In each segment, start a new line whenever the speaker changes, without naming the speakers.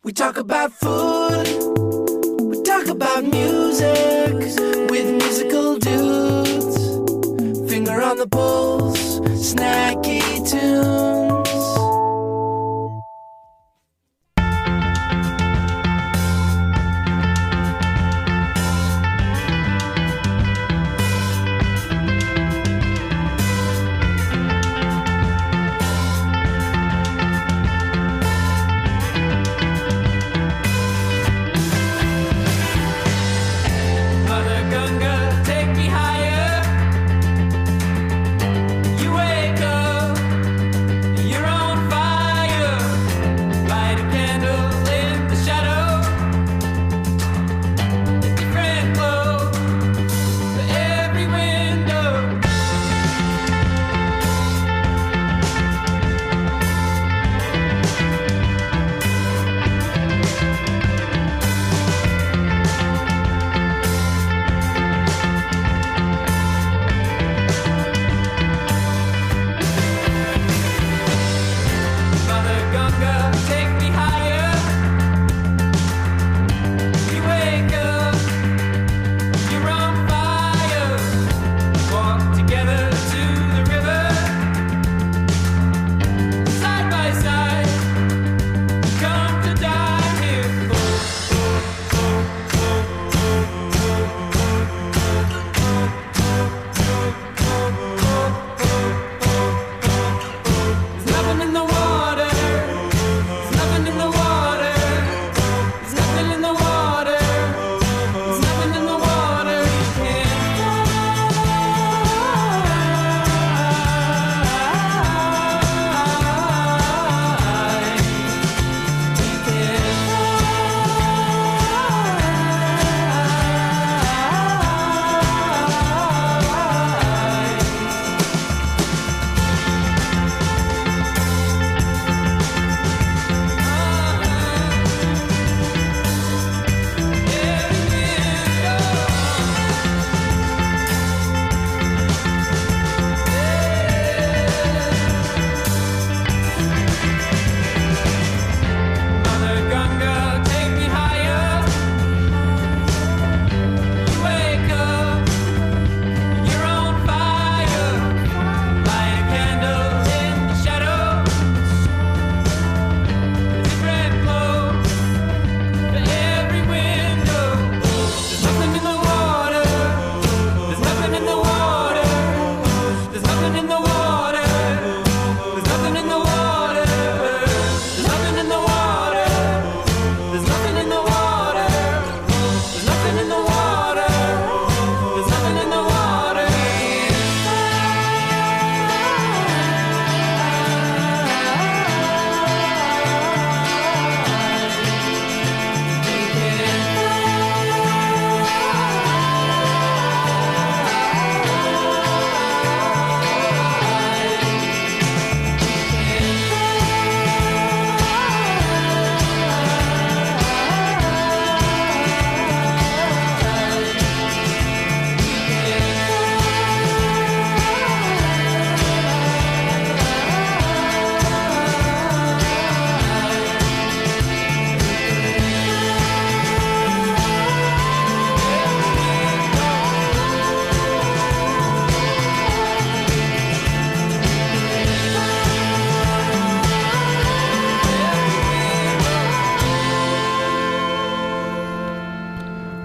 We talk about food, we talk about music, with musical dudes. Finger on the pulse, Snacky Tunes.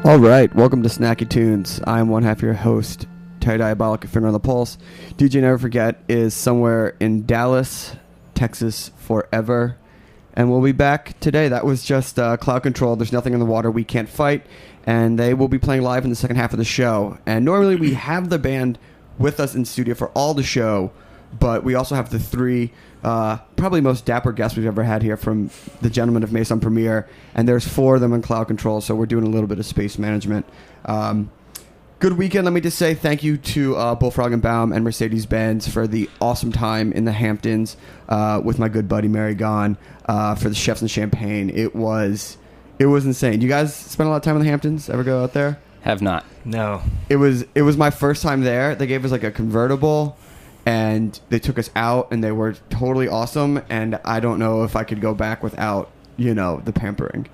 All right, welcome to Snacky Tunes. I'm one half your host, Terry Diabolic, Finger on the Pulse. DJ Never Forget is somewhere in Dallas, Texas forever. And we'll be back today. That was just Cloud Control. There's Nothing in the Water We Can't Fight. And they will be playing live in the second half of the show. And normally we have the band with us in studio for all the show, but we also have the three probably most dapper guests we've ever had here from the gentlemen of Maison Premier, and there's four of them in Cloud Control, so we're doing a little bit of space management. Good weekend. Let me just say thank you to Bullfrog and Baum and Mercedes-Benz for the awesome time in the Hamptons with my good buddy Mary Gone for the Chefs and Champagne. It was insane. You guys spend a lot of time in the Hamptons? Ever go out there?
Have not.
No.
It was my first time there. They gave us like a convertible, and they took us out, and they were totally awesome. And I don't know if I could go back without the pampering.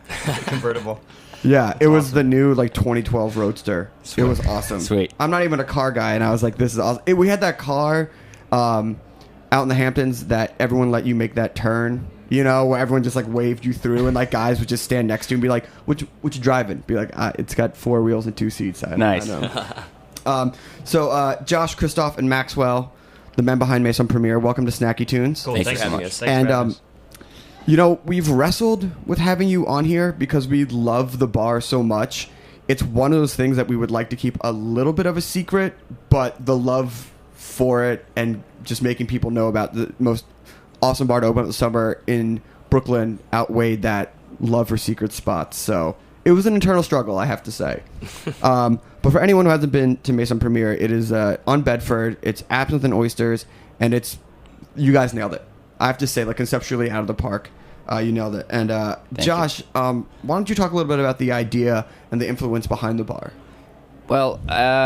Convertible.
Yeah, it was the new 2012 Roadster.
Sweet.
It was awesome.
Sweet.
I'm not even a car guy, and I was like, this is awesome. We had that car out in the Hamptons that everyone let you make that turn. Where everyone just waved you through, and guys would just stand next to you and be like, "What you driving?" Be like, "It's got 4 wheels and 2 seats."
Nice.
I know. So Josh, Christoph, and Maxwell, the men behind Maison Premiere, welcome to Snacky Tunes.
Cool.
Thanks
Thanks
so
for having
much.
us. Thanks for having us.
We've wrestled with having you on here because we love the bar so much. It's one of those things that we would like to keep a little bit of a secret, but the love for it and just making people know about the most awesome bar to open up the summer in Brooklyn outweighed that love for secret spots. So it was an internal struggle, I have to say. But for anyone who hasn't been to Maison Premiere, it is on Bedford. It's absinthe and oysters, and you guys nailed it. I have to say, conceptually out of the park, you nailed it. And Josh, why don't you talk a little bit about the idea and the influence behind the bar?
Well,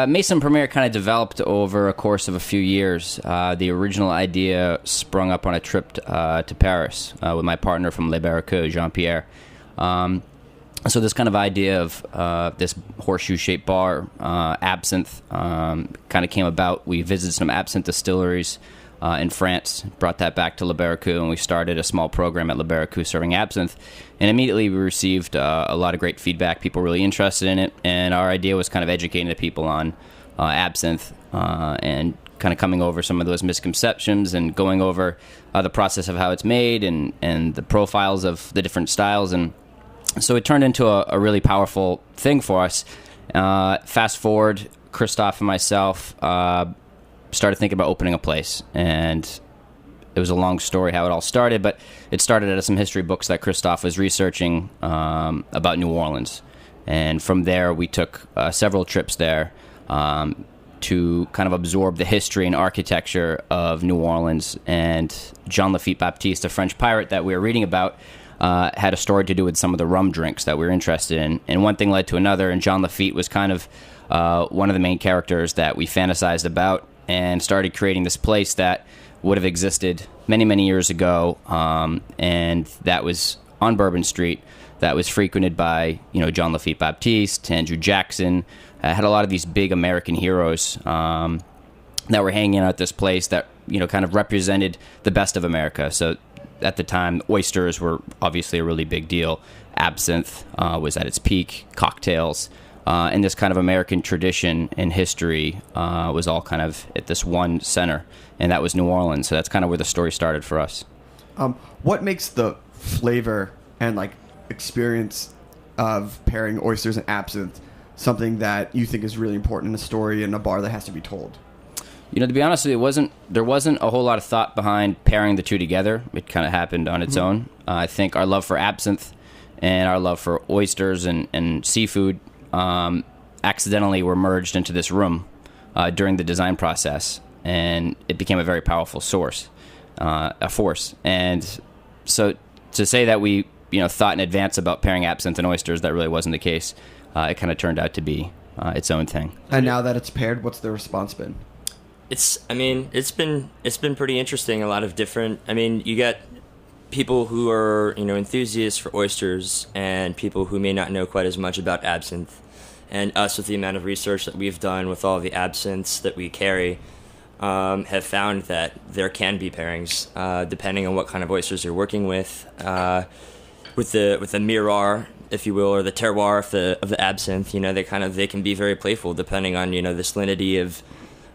Maison Premiere kind of developed over a course of a few years. The original idea sprung up on a trip to Paris with my partner from Le Barracuda, Jean-Pierre. So this kind of idea of this horseshoe-shaped bar, absinthe, kind of came about. We visited some absinthe distilleries in France, brought that back to Le Barracuda, and we started a small program at Le Barracuda serving absinthe. And immediately we received a lot of great feedback, people really interested in it, and our idea was kind of educating the people on absinthe and kind of coming over some of those misconceptions and going over the process of how it's made and the profiles of the different styles. And so it turned into a really powerful thing for us. Fast forward, Christoph and myself started thinking about opening a place, and it was a long story how it all started, but it started out of some history books that Christoph was researching about New Orleans. And from there, we took several trips there to kind of absorb the history and architecture of New Orleans. And Jean Lafitte Baptiste, a French pirate that we were reading about, had a story to do with some of the rum drinks that we were interested in. And one thing led to another, and Jean Lafitte was kind of one of the main characters that we fantasized about and started creating this place that would have existed many, many years ago, and that was on Bourbon Street, that was frequented by, Jean Lafitte Baptiste, Andrew Jackson, had a lot of these big American heroes that were hanging out at this place that, kind of represented the best of America. So at the time, oysters were obviously a really big deal. Absinthe was at its peak, cocktails, and this kind of American tradition and history was all kind of at this one center, and that was New Orleans. So that's kind of where the story started for us.
What makes the flavor and experience of pairing oysters and absinthe something that you think is really important in a story in a bar that has to be told?
To be honest with you, there wasn't a whole lot of thought behind pairing the two together. It kind of happened on its own. I think our love for absinthe and our love for oysters and seafood accidentally were merged into this room during the design process, and it became a very powerful force. And so to say that we thought in advance about pairing absinthe and oysters, that really wasn't the case. It kind of turned out to be its own thing.
And now that it's paired, what's the response been?
It's been pretty interesting. A lot of different. You get people who are enthusiasts for oysters and people who may not know quite as much about absinthe. And us, with the amount of research that we've done with all the absinthes that we carry, have found that there can be pairings depending on what kind of oysters you're working with the miroir, if you will, or the terroir of the absinthe. They can be very playful depending on the salinity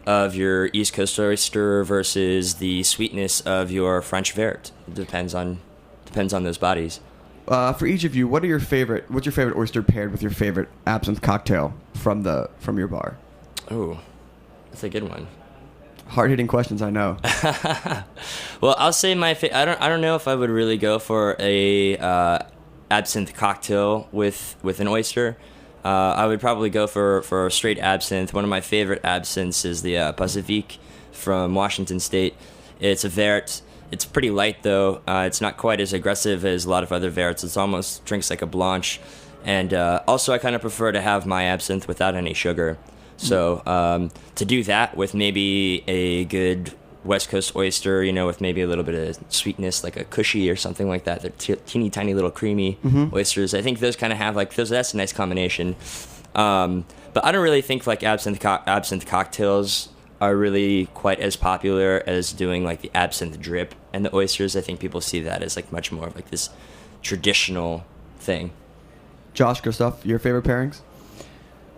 of your East Coast oyster versus the sweetness of your French vert. It depends on those bodies.
For each of you, what's your favorite oyster paired with your favorite absinthe cocktail from your bar?
Oh, that's a good one.
Hard-hitting questions, I know.
Well, I'll say I don't know if I would really go for a absinthe cocktail with an oyster. I would probably go for a straight absinthe. One of my favorite absinthes is the Pacifique from Washington State. It's a vert. It's pretty light, though. It's not quite as aggressive as a lot of other verts. It's almost drinks like a Blanche. And also, I kind of prefer to have my absinthe without any sugar. So to do that with maybe a good West Coast oyster, with maybe a little bit of sweetness, like a cushy or something like that. They're teeny tiny little creamy oysters. I think those kind of have that's a nice combination. But I don't really think like absinthe cocktails are really quite as popular as doing like the absinthe drip and the oysters. I think people see that as like much more of like this traditional thing.
Josh, Christoph, your favorite pairings?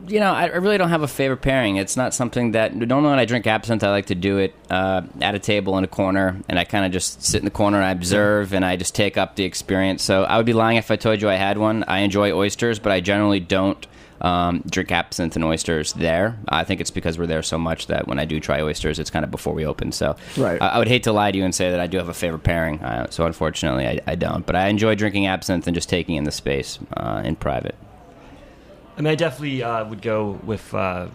I really don't have a favorite pairing. It's not something that... Normally when I drink absinthe, I like to do it at a table in a corner, and I kind of just sit in the corner and I observe, and I just take up the experience. So I would be lying if I told you I had one. I enjoy oysters, but I generally don't drink absinthe and oysters there. I think it's because we're there so much that when I do try oysters, it's kind of before we open. So
right.
I would hate to lie to you and say that I do have a favorite pairing. So unfortunately, I don't. But I enjoy drinking absinthe and just taking in the space in private.
I mean, I definitely would go with the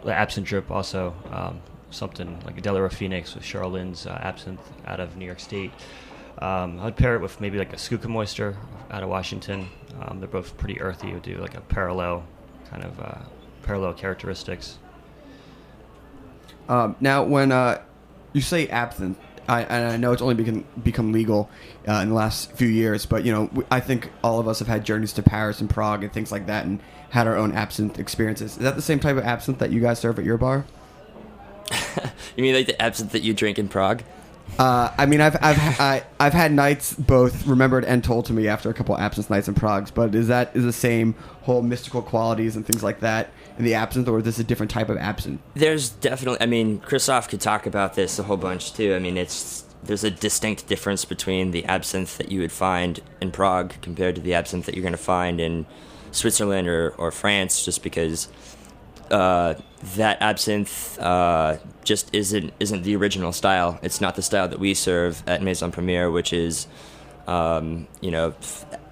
absinthe drip also. Something like a Delaware Phoenix with Charlene's absinthe out of New York State. I'd pair it with maybe like a Skookum oyster out of Washington. They're both pretty earthy. It would do like a parallel characteristics.
Now, when you say absinthe, I know it's only become legal in the last few years, but I think all of us have had journeys to Paris and Prague and things like that, and had our own absinthe experiences. Is that the same type of absinthe that you guys serve at your bar?
You mean like the absinthe that you drink in Prague?
I mean, I've had nights both remembered and told to me after a couple of absinthe nights in Prague. But is the same whole mystical qualities and things like that in the absinthe, or is this a different type of absinthe?
There's definitely. I mean, Christoph could talk about this a whole bunch too. I mean, there's a distinct difference between the absinthe that you would find in Prague compared to the absinthe that you're going to find in Switzerland or France, just because that absinthe just isn't the original style. It's not the style that we serve at Maison Premiere, which is,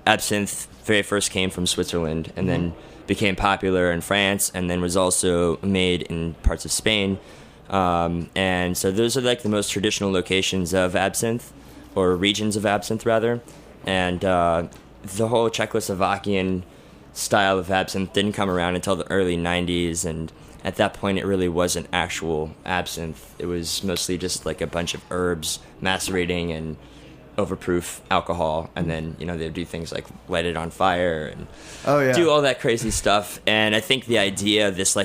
absinthe very first came from Switzerland and then became popular in France and then was also made in parts of Spain. And so those are like the most traditional locations of absinthe, or regions of absinthe rather. And the whole Czechoslovakian style of absinthe didn't come around until the early 90s, and at that point it really wasn't actual absinthe. It was mostly just like a bunch of herbs macerating and overproof alcohol, and then they'd do things like light it on fire and do all that crazy stuff. And I think the idea, this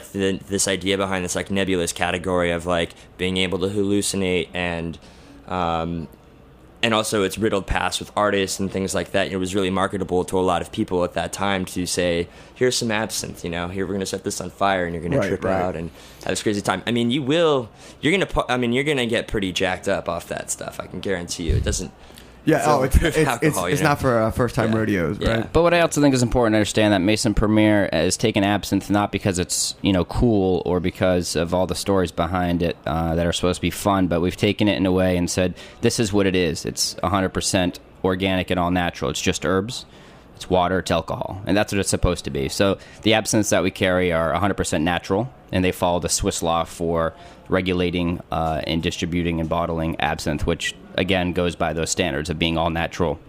idea behind this like nebulous category of like being able to hallucinate and also it's riddled past with artists and things like that. It was really marketable to a lot of people at that time to say, here's some absinthe, here we're going to set this on fire and you're going to trip out and have this crazy time. I mean, you're going to get pretty jacked up off that stuff. I can guarantee you. It doesn't.
Yeah, it's not for first-time rodeos, right?
Yeah. But what I also think is important to understand that Maison Premiere has taken absinthe not because it's cool or because of all the stories behind it that are supposed to be fun, but we've taken it in a way and said this is what it is. It's 100% organic and all natural. It's just herbs, it's water, it's alcohol, and that's what it's supposed to be. So the absinthes that we carry are 100% natural, and they follow the Swiss law for regulating and distributing and bottling absinthe, which again goes by those standards of being all natural.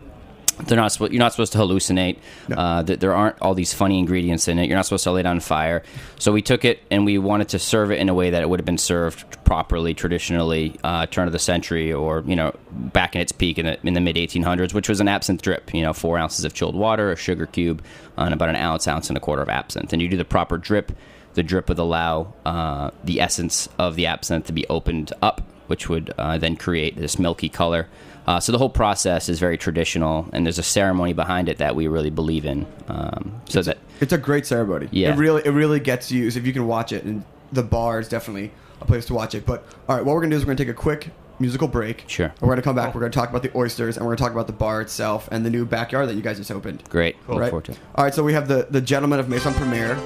You're not supposed to hallucinate. No. There aren't all these funny ingredients in it. You're not supposed to light it on fire. So we took it and we wanted to serve it in a way that it would have been served properly, traditionally, turn of the century, or back in its peak in the mid 1800s, which was an absinthe drip. 4 ounces of chilled water, a sugar cube, and about an ounce and a quarter of absinthe. And you do the proper drip. The drip would allow the essence of the absinthe to be opened up, which would then create this milky color. So the whole process is very traditional, and there's a ceremony behind it that we really believe in.
It's a great ceremony.
Yeah.
It really gets you. So if you can watch it, and the bar is definitely a place to watch it. But all right, what we're gonna do is we're gonna take a quick musical break.
Sure.
And we're gonna come back. We're gonna talk about the oysters, and we're gonna talk about the bar itself and the new backyard that you guys just opened.
Great.
Cool.
Look forward to it.
All right, so we have the gentlemen of Maison Premiere.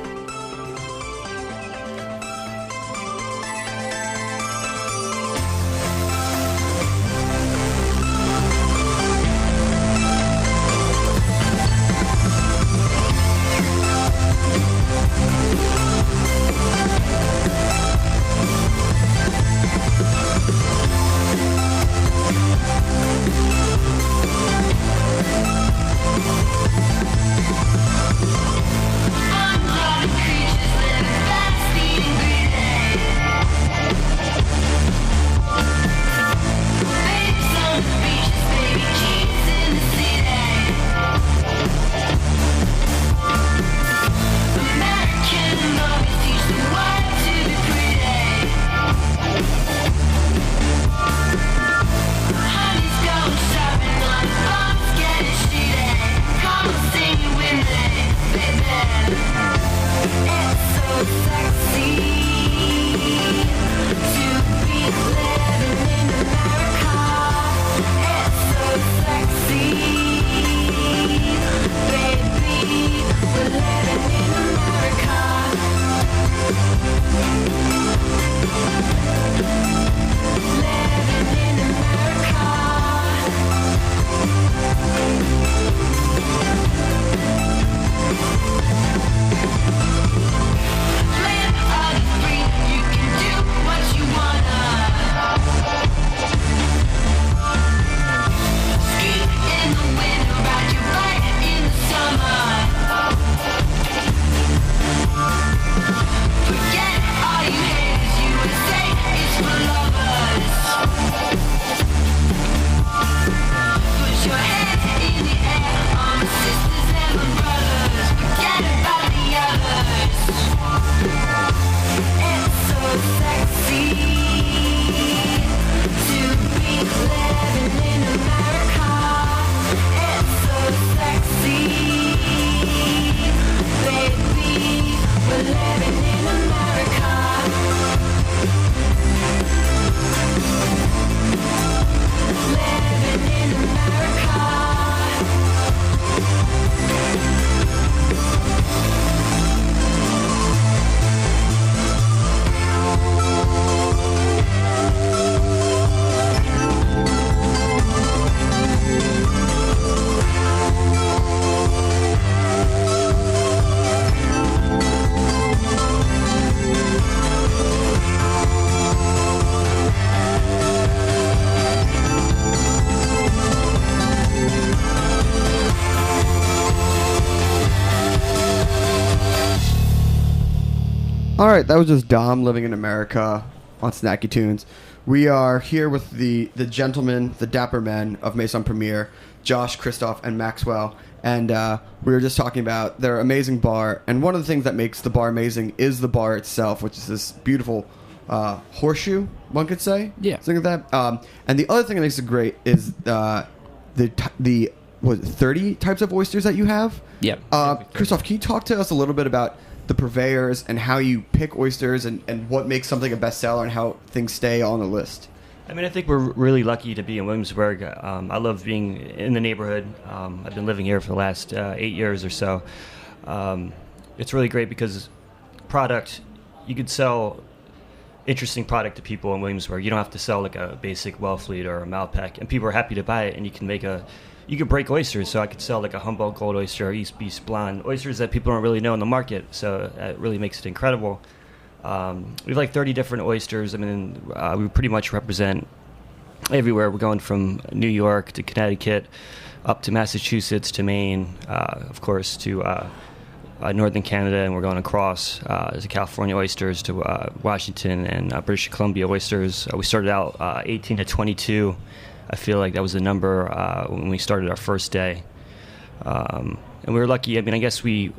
All right, that was just Dom living in America on Snacky Tunes. We are here with the gentlemen, the dapper men of Maison Premier, Josh, Christoph, and Maxwell. And we were just talking about their amazing bar. And one of the things that makes the bar amazing is the bar itself, which is this beautiful horseshoe, one could say.
Yeah.
Something like that. And the other thing that makes it great is the 30 types of oysters that you have?
Yep.
Christoph, can you talk to us a little bit about the purveyors and how you pick oysters and what makes something a bestseller and how things stay on the list?
I mean, I think we're really lucky to be in Williamsburg. I love being in the neighborhood. I've been living here for the last 8 years or so. It's really great because product, you could sell interesting product to people in Williamsburg. You don't have to sell like a basic Wellfleet or a Malpec, and people are happy to buy it, and you could break oysters. So I could sell like a Humboldt Gold oyster or East Beast Blonde, oysters that people don't really know in the market. So it really makes it incredible. We have like 30 different oysters. I mean, we pretty much represent everywhere. We're going from New York to Connecticut, up to Massachusetts to Maine, of course, to northern Canada, and we're going across to California oysters to Washington and British Columbia oysters. We started out 18 to 22. I feel like that was the number when we started our first day. And we were lucky. I mean, I guess we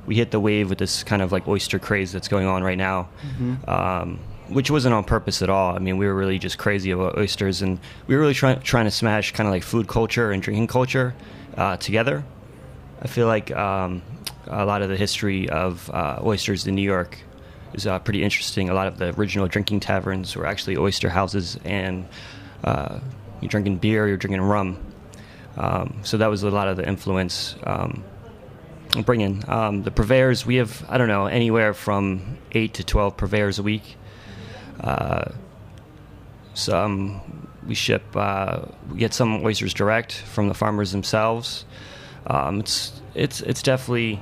hit the wave with this kind of like oyster craze that's going on right now, which wasn't on purpose at all. I mean, we were really just crazy about oysters, and we were really trying to smash kind of like food culture and drinking culture together. I feel like a lot of the history of oysters in New York is pretty interesting. A lot of the original drinking taverns were actually oyster houses, and you're drinking beer, you're drinking rum. So that was a lot of the influence bringing. The purveyors, we have, I don't know, anywhere from 8 to 12 purveyors a week. We ship, we get some oysters direct from the farmers themselves. It's definitely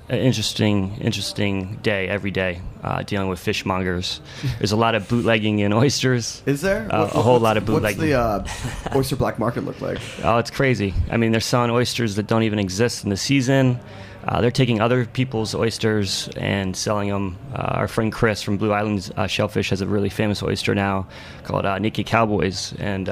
an interesting day every day dealing with fishmongers. There's a lot of bootlegging in oysters.
Is there?
A whole lot of bootlegging.
What's the oyster black market look like?
Oh, it's crazy. I mean, they're selling oysters that don't even exist in the season. They're taking other people's oysters and selling them. Our friend Chris from Blue Islands Shellfish has a really famous oyster now called Naked Cowboys, and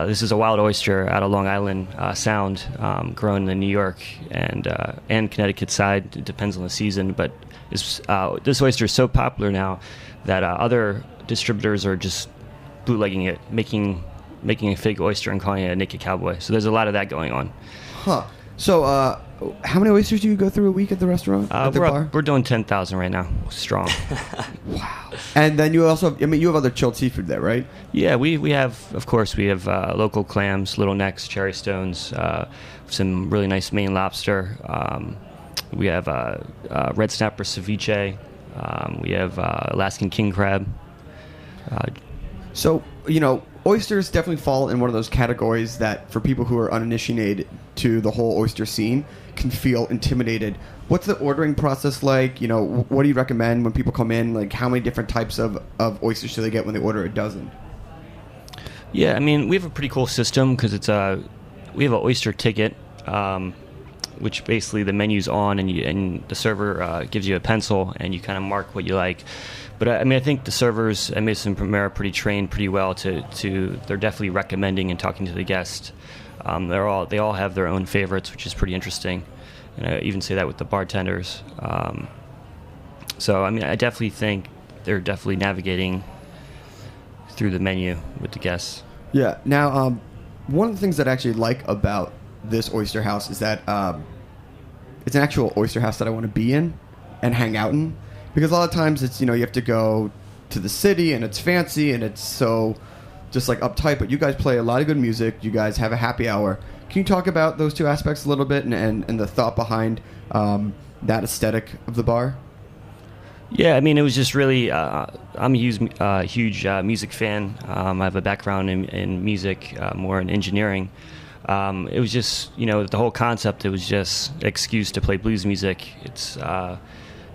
this is a wild oyster out of Long Island Sound, grown in New York and Connecticut side. It depends on the season, but this oyster is so popular now that other distributors are just bootlegging it, making a fake oyster and calling it a Naked Cowboy. So there's a lot of that going on.
Huh. So how many oysters do you go through a week at the restaurant? At the bar?
We're doing 10,000 right now, strong.
Wow. And then you also, I mean, you have other chilled seafood there, right?
Yeah, we have, of course, we have local clams, little necks, cherry stones, some really nice Maine lobster. We have red snapper ceviche. We have Alaskan king crab.
So, oysters definitely fall in one of those categories that, for people who are uninitiated to the whole oyster scene, can feel intimidated. What's the ordering process like? What do you recommend when people come in? Like, how many different types of oysters do they get when they order a dozen?
Yeah, I mean, we have a pretty cool system because we have an oyster ticket, which basically the menu's on, and the server gives you a pencil, and you kind of mark what you like. But I mean, I think the servers at Maison Premier are pretty trained pretty well they're definitely recommending and talking to the guest. They all have their own favorites, which is pretty interesting. And I even say that with the bartenders. So, I mean, I definitely think they're definitely navigating through the menu with the guests.
Yeah. Now, one of the things that I actually like about this oyster house is that it's an actual oyster house that I want to be in and hang out in. Because a lot of times it's, you have to go to the city and it's fancy and it's so just like uptight. But you guys play a lot of good music. You guys have a happy hour. Can you talk about those two aspects a little bit and the thought behind that aesthetic of the bar?
Yeah, I mean, it was just really, I'm a huge music fan. I have a background in music, more in engineering. It was just, the whole concept, it was just an excuse to play blues music. It's,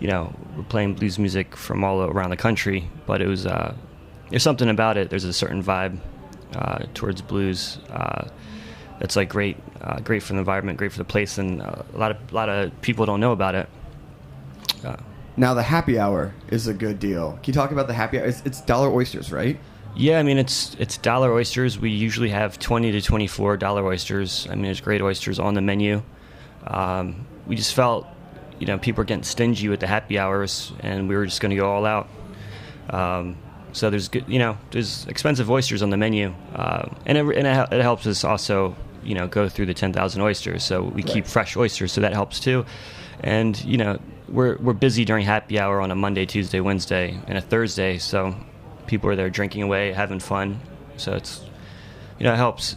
we're playing blues music from all around the country, but it was, there's something about it. There's a certain vibe towards blues that's like great for the environment, great for the place, and a lot of people don't know about it.
Now the happy hour is a good deal. Can you talk about the happy hour? It's dollar oysters, right?
Yeah, I mean, it's dollar oysters. We usually have $20 to $24 oysters. I mean, there's great oysters on the menu. We just felt, people were getting stingy with the happy hours, and we were just going to go all out. So there's good, there's expensive oysters on the menu, and it helps us also, go through the 10,000 oysters. So we keep fresh oysters, so that helps too. And we're busy during happy hour on a Monday, Tuesday, Wednesday, and a Thursday. So people are there drinking away, having fun. So it's, it helps.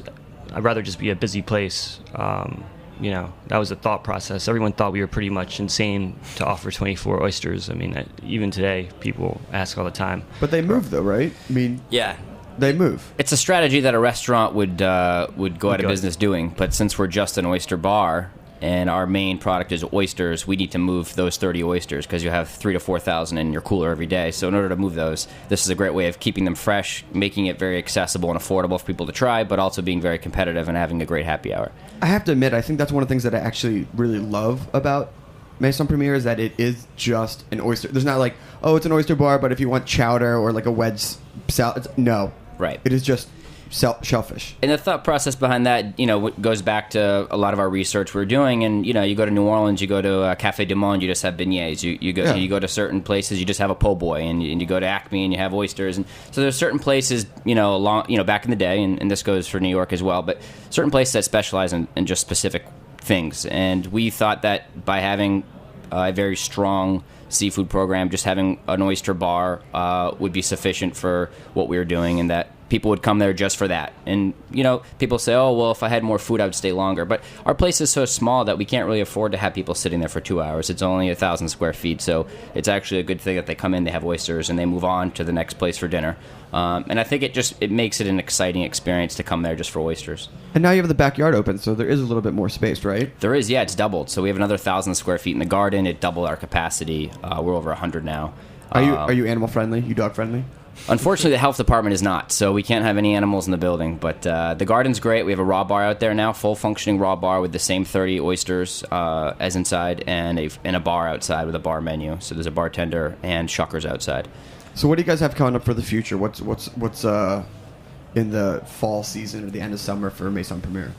I'd rather just be a busy place. That was the thought process. Everyone thought we were pretty much insane to offer 24 oysters. I mean, even today, people ask all the time.
But they move, though, right? I mean,
Yeah.
they move.
It's a strategy that a restaurant would go out of business doing. But since we're just an oyster bar and our main product is oysters, we need to move those 30 oysters because you have 3,000 to 4,000 in your cooler every day. So in order to move those, this is a great way of keeping them fresh, making it very accessible and affordable for people to try, but also being very competitive and having a great happy hour.
I have to admit, I think that's one of the things that I actually really love about Maison Premier is that it is just an oyster. There's not like, oh, it's an oyster bar, but if you want chowder or like a wedge salad, no.
Right.
It is just shellfish.
And the thought process behind that, goes back to a lot of our research we're doing. And, you go to New Orleans, you go to Café du Monde, you just have beignets. You go to certain places, you just have a po' boy. And you go to Acme and you have oysters. And so there's certain places, back in the day, and this goes for New York as well, but certain places that specialize in just specific things. And we thought that by having a very strong seafood program, just having an oyster bar would be sufficient for what we were doing, and that people would come there just for that. And, people say, oh, well, if I had more food, I would stay longer. But our place is so small that we can't really afford to have people sitting there for 2 hours. It's only 1,000 square feet, so it's actually a good thing that they come in, they have oysters, and they move on to the next place for dinner. And I think it makes it an exciting experience to come there just for oysters.
And now you have the backyard open, so there is a little bit more space, right?
There is, yeah. It's doubled. So we have another 1,000 square feet in the garden. It doubled our capacity. We're over 100 now.
Are you animal friendly? You dog friendly?
Unfortunately, the health department is not, so we can't have any animals in the building. But the garden's great. We have a raw bar out there now, full functioning raw bar with the same 30 oysters as inside, and a bar outside with a bar menu. So there's a bartender and shuckers outside.
So what do you guys have coming up for the future? What's in the fall season or the end of summer for Maison Premier?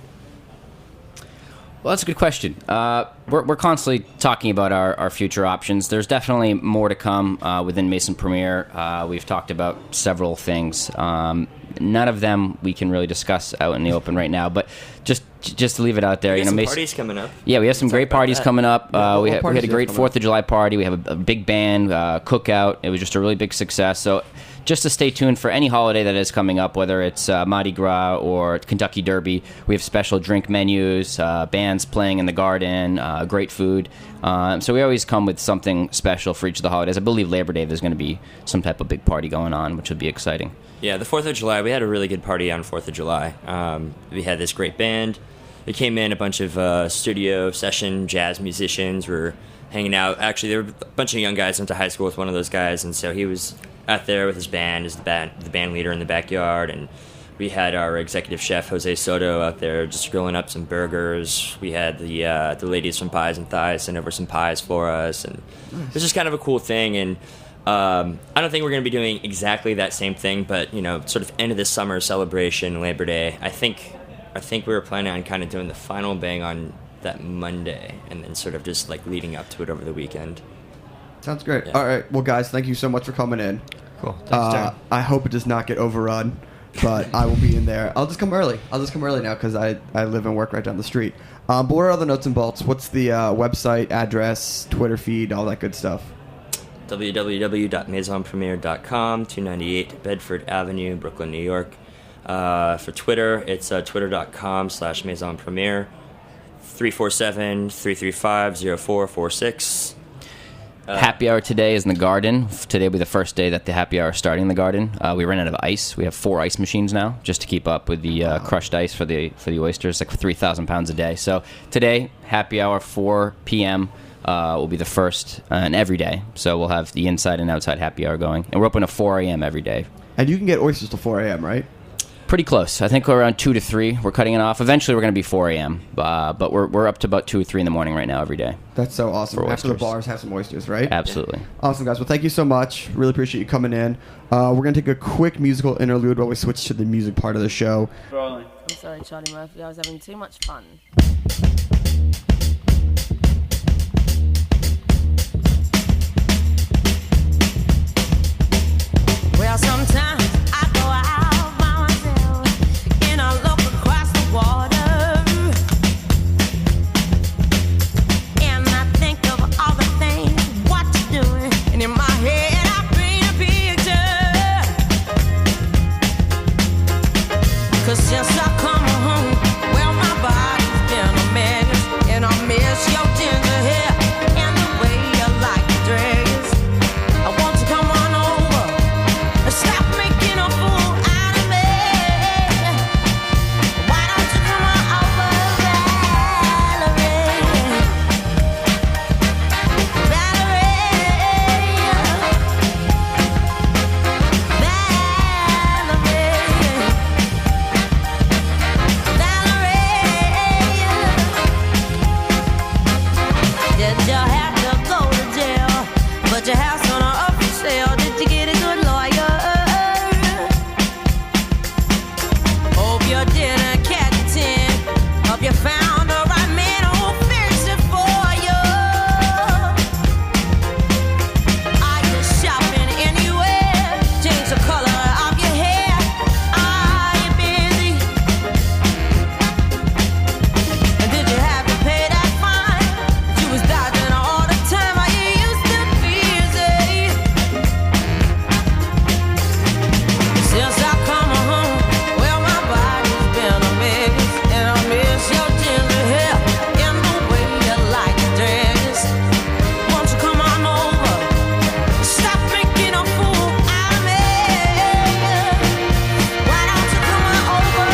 Well, that's a good question. We're constantly talking about our future options. There's definitely more to come within Maison Premier. We've talked about several things. None of them we can really discuss out in the open right now, but just to leave it out there.
We have some parties coming up.
Yeah, we have some great parties coming up. We had a great 4th of July party. We have a big band, cookout. It was just a really big success. So just to stay tuned for any holiday that is coming up, whether it's Mardi Gras or Kentucky Derby. We have special drink menus, bands playing in the garden, great food. So we always come with something special for each of the holidays. I believe Labor Day there's going to be some type of big party going on, which would be exciting.
Yeah, the 4th of July, we had a really good party on 4th of July. We had this great band. It came in, a bunch of studio session jazz musicians were hanging out. Actually, there were a bunch of young guys. I went to high school with one of those guys, and so he was out there with his band as the band leader in the backyard. And we had our executive chef, Jose Soto, out there just grilling up some burgers. We had the ladies from Pies and Thighs send over some pies for us. And it was just kind of a cool thing. And I don't think we're going to be doing exactly that same thing, but, sort of end of the summer celebration, Labor Day. I think we were planning on kind of doing the final bang on that Monday and then sort of just like leading up to it over the weekend.
Sounds great.
Yeah.
All right. Well, guys, thank you so much for coming in.
Cool. Thanks, Darin.
I hope it does not get overrun, but I will be in there. I'll just come early. Now because I live and work right down the street. But what are all the nuts and bolts? What's the website, address, Twitter feed, all that good stuff?
www.maisonpremier.com, 298 Bedford Avenue, Brooklyn, New York. For Twitter, it's twitter.com/maisonpremier, 347-335-0446.
Happy hour today is in the garden. Today will be the first day that the happy hour is starting in the garden. We ran out of ice. We have 4 ice machines now just to keep up with the crushed ice for the oysters, like 3,000 pounds a day. So today, happy hour, 4 p.m. Will be the first and every day. So we'll have the inside and outside happy hour going. And we're open at 4 a.m. every day.
And you can get oysters till 4 a.m., right?
Pretty close. I think we're around 2 to 3. We're cutting it off. Eventually, we're going to be 4 a.m. But we're up to about 2 or 3 in the morning right now every day.
That's so awesome.
For
After the
oysters.
bars, have some oysters, right?
Absolutely.
Awesome, guys. Well, thank you so much. Really appreciate you coming in. We're going to take a quick musical interlude while we switch to the music part of the show.
I'm sorry, Charlie Murphy. I was having too much fun. Well, sometimes I go out by myself and I look across the water and I think of all the things what you're doing, and in my head I paint a picture. 'Cause since I come home, well, my body's been a mess, and I miss your ginger hair and the way you like to dress. I want to come on over and stop making a fool out of me. Why don't you come on over, Valerie? Did you have to go to jail? But your house on up for sale. Did you get a good lawyer? Hope you didn't catch a 10. Hope you found the right man who'll fix it for you. Are you shopping anywhere? Change the color of your hair. Are you busy? And did you have to pay that fine? You was dodging all the time. Are you used to busy? Since I come home, well, my body's been a mess, and I miss your ginger hair and the way you like to dress. Won't you come on over? Stop making a fool out of me. Why don't you come on over,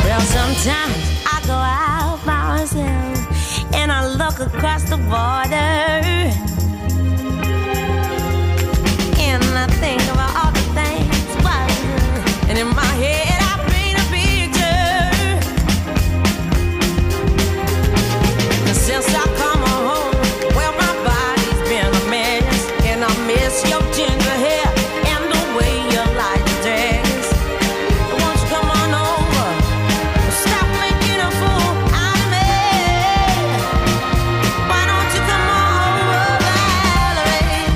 Well, sometimes I go out by myself and I look across the border and I think about all the things what I do. And in my head I paint a picture. 'Cause since I come home, well, my body's been a mess, and I miss your ginger hair and the way you like to dress. Won't you come on over? Stop making a fool out of me. Why don't you come on over, Valerie?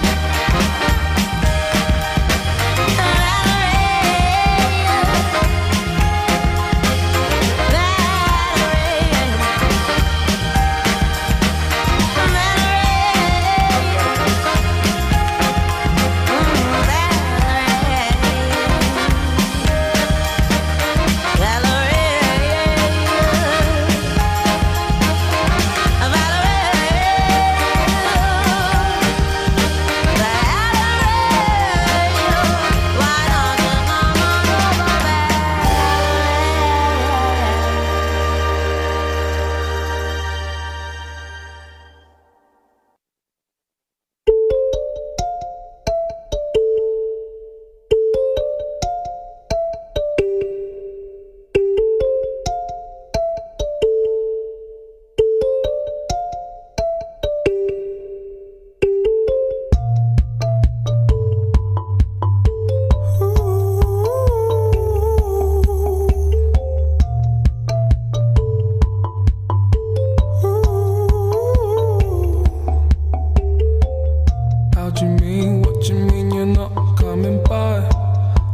How'd you mean? What you mean you're not coming by?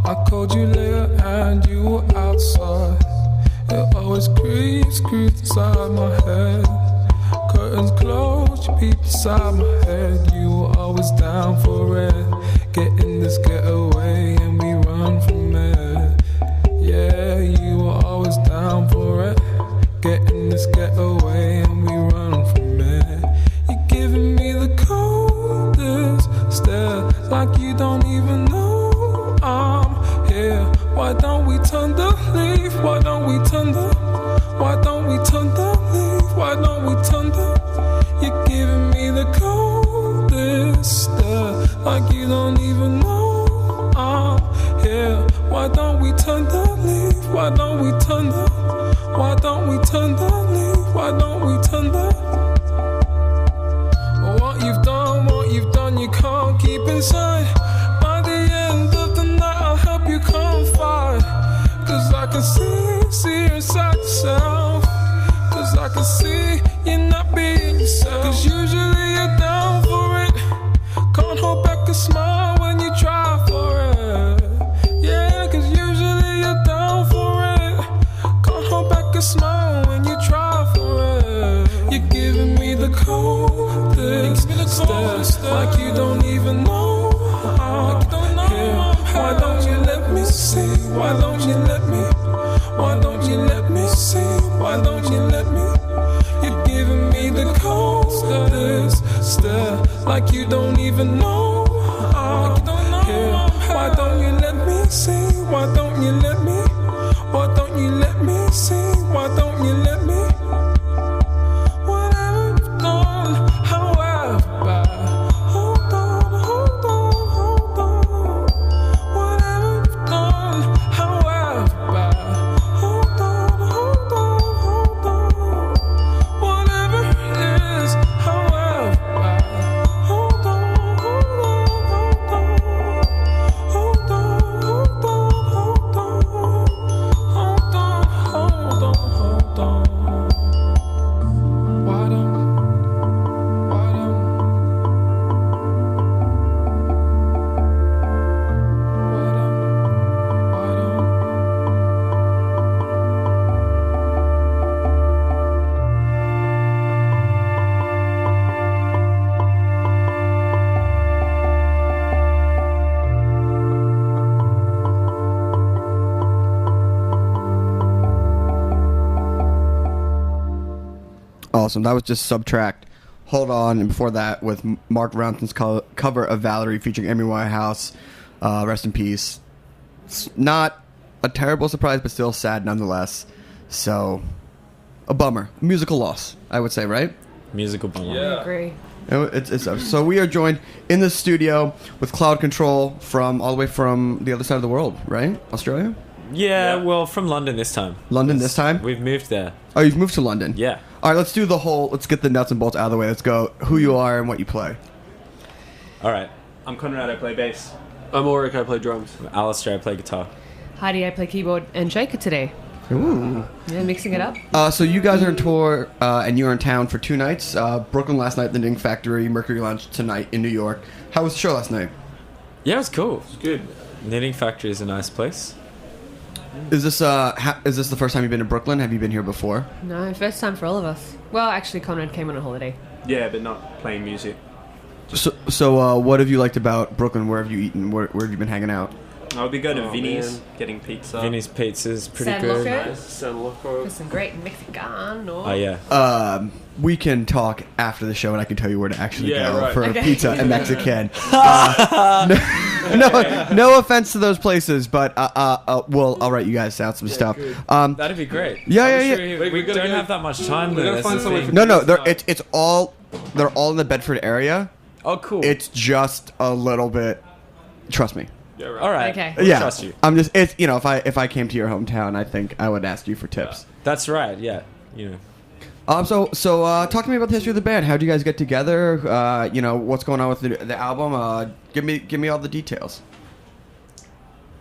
I called you later and you were outside. It always creeps inside my head. Curtains closed, you peep inside my head. You were always down for it. Getting this getaway and we run from it. Yeah, you were always down for it. Getting this getaway and we run from it. You're giving me the coldest stare, like you don't even know Why don't we turn the leaf? Why don't we turn the? Why don't we turn the leaf? Why don't we turn the? You're giving me the coldest stare, like you don't even know I'm here. Why don't we turn the leaf? Why don't we turn the? Why don't we turn the leaf? Why don't we turn the? What you've done, you can't keep inside. By the end of the night, I'll help you confide. Cause I can see inside yourself. Cause I can see you're not being yourself. Cause usually you're down for it. Can't hold back a smile when you try for it. Yeah, cause usually you're down for it. Can't hold back a smile when you try for it. You're giving me the coldest stare, like you don't even know I'm here. Why don't you let me see? Why don't you let me? Why don't you let me see? Why don't you let me? You're giving me the coldest stare, like you don't even know I'm here. Why don't you let me see? Why don't you let me? Why don't you let me see? Why don't you let me? Whatever you've done, however bad, hold on, hold on, hold on. Whatever you've done, however bad, hold on, hold on, hold on. Whatever it is, however bad, hold on, hold on, hold on. Hold on, hold on, hold on. Hold on, hold on, hold on. Why don't?
Awesome. That was just Subtract. Hold On, and before that with Mark Ronson's cover of Valerie featuring Amy Winehouse. Rest in peace. It's not a terrible surprise, but still sad nonetheless. So, a bummer. Musical loss, I would say, right?
Musical bummer.
I agree.
So we are joined in the studio with Cloud Control from all the way from the other side of the world, right? Australia?
Yeah, well, from London this time.
London this time?
We've moved there.
Oh, you've moved to London?
Yeah.
All right, let's get the nuts and bolts out of the way. Let's go who you are and what you play.
All right. I'm Conrad, I play bass.
I'm Ulrich, I play drums.
I'm Alistair, I play guitar.
Heidi, I play keyboard, and Jacob today.
Ooh.
Yeah, mixing it up.
So you guys are on tour, and you're in town for 2 nights. Brooklyn last night, the Knitting Factory, Mercury Lounge tonight in New York. How was the show last night?
Yeah, it was cool. It's good. Knitting Factory is a nice place.
Is this the first time you've been to Brooklyn? Have you been here before?
No, first time for all of us. Well, actually, Conrad came on a holiday.
Yeah, but not playing music.
So what have you liked about Brooklyn? Where have you eaten? Where have you been hanging out?
I'll be going to Vinny's,
man.
getting pizza.
Vinny's Pizza's pretty
San
good.
Loco?
San Loco.
For some great Mexican.
Oh, yeah.
We can talk after the show, and I can tell you where to actually
Yeah,
go
right.
for
Okay.
pizza and Mexican. No offense to those places, but I'll write you guys out some stuff.
That'd be great.
Yeah.
We don't have that much time.
We're
though,
gonna
that's
find
the
someone
thing.
No, they're all in the Bedford area.
Oh, cool.
It's just a little bit. Trust me.
Yeah, right.
All right.
Okay.
We'll
Yeah,
trust you.
I'm just. It's if I came to your hometown, I think I would ask you for tips.
That's right, yeah. You know.
So talk to me about the history of the band. How'd you guys get together? What's going on with the album? Give me all the details.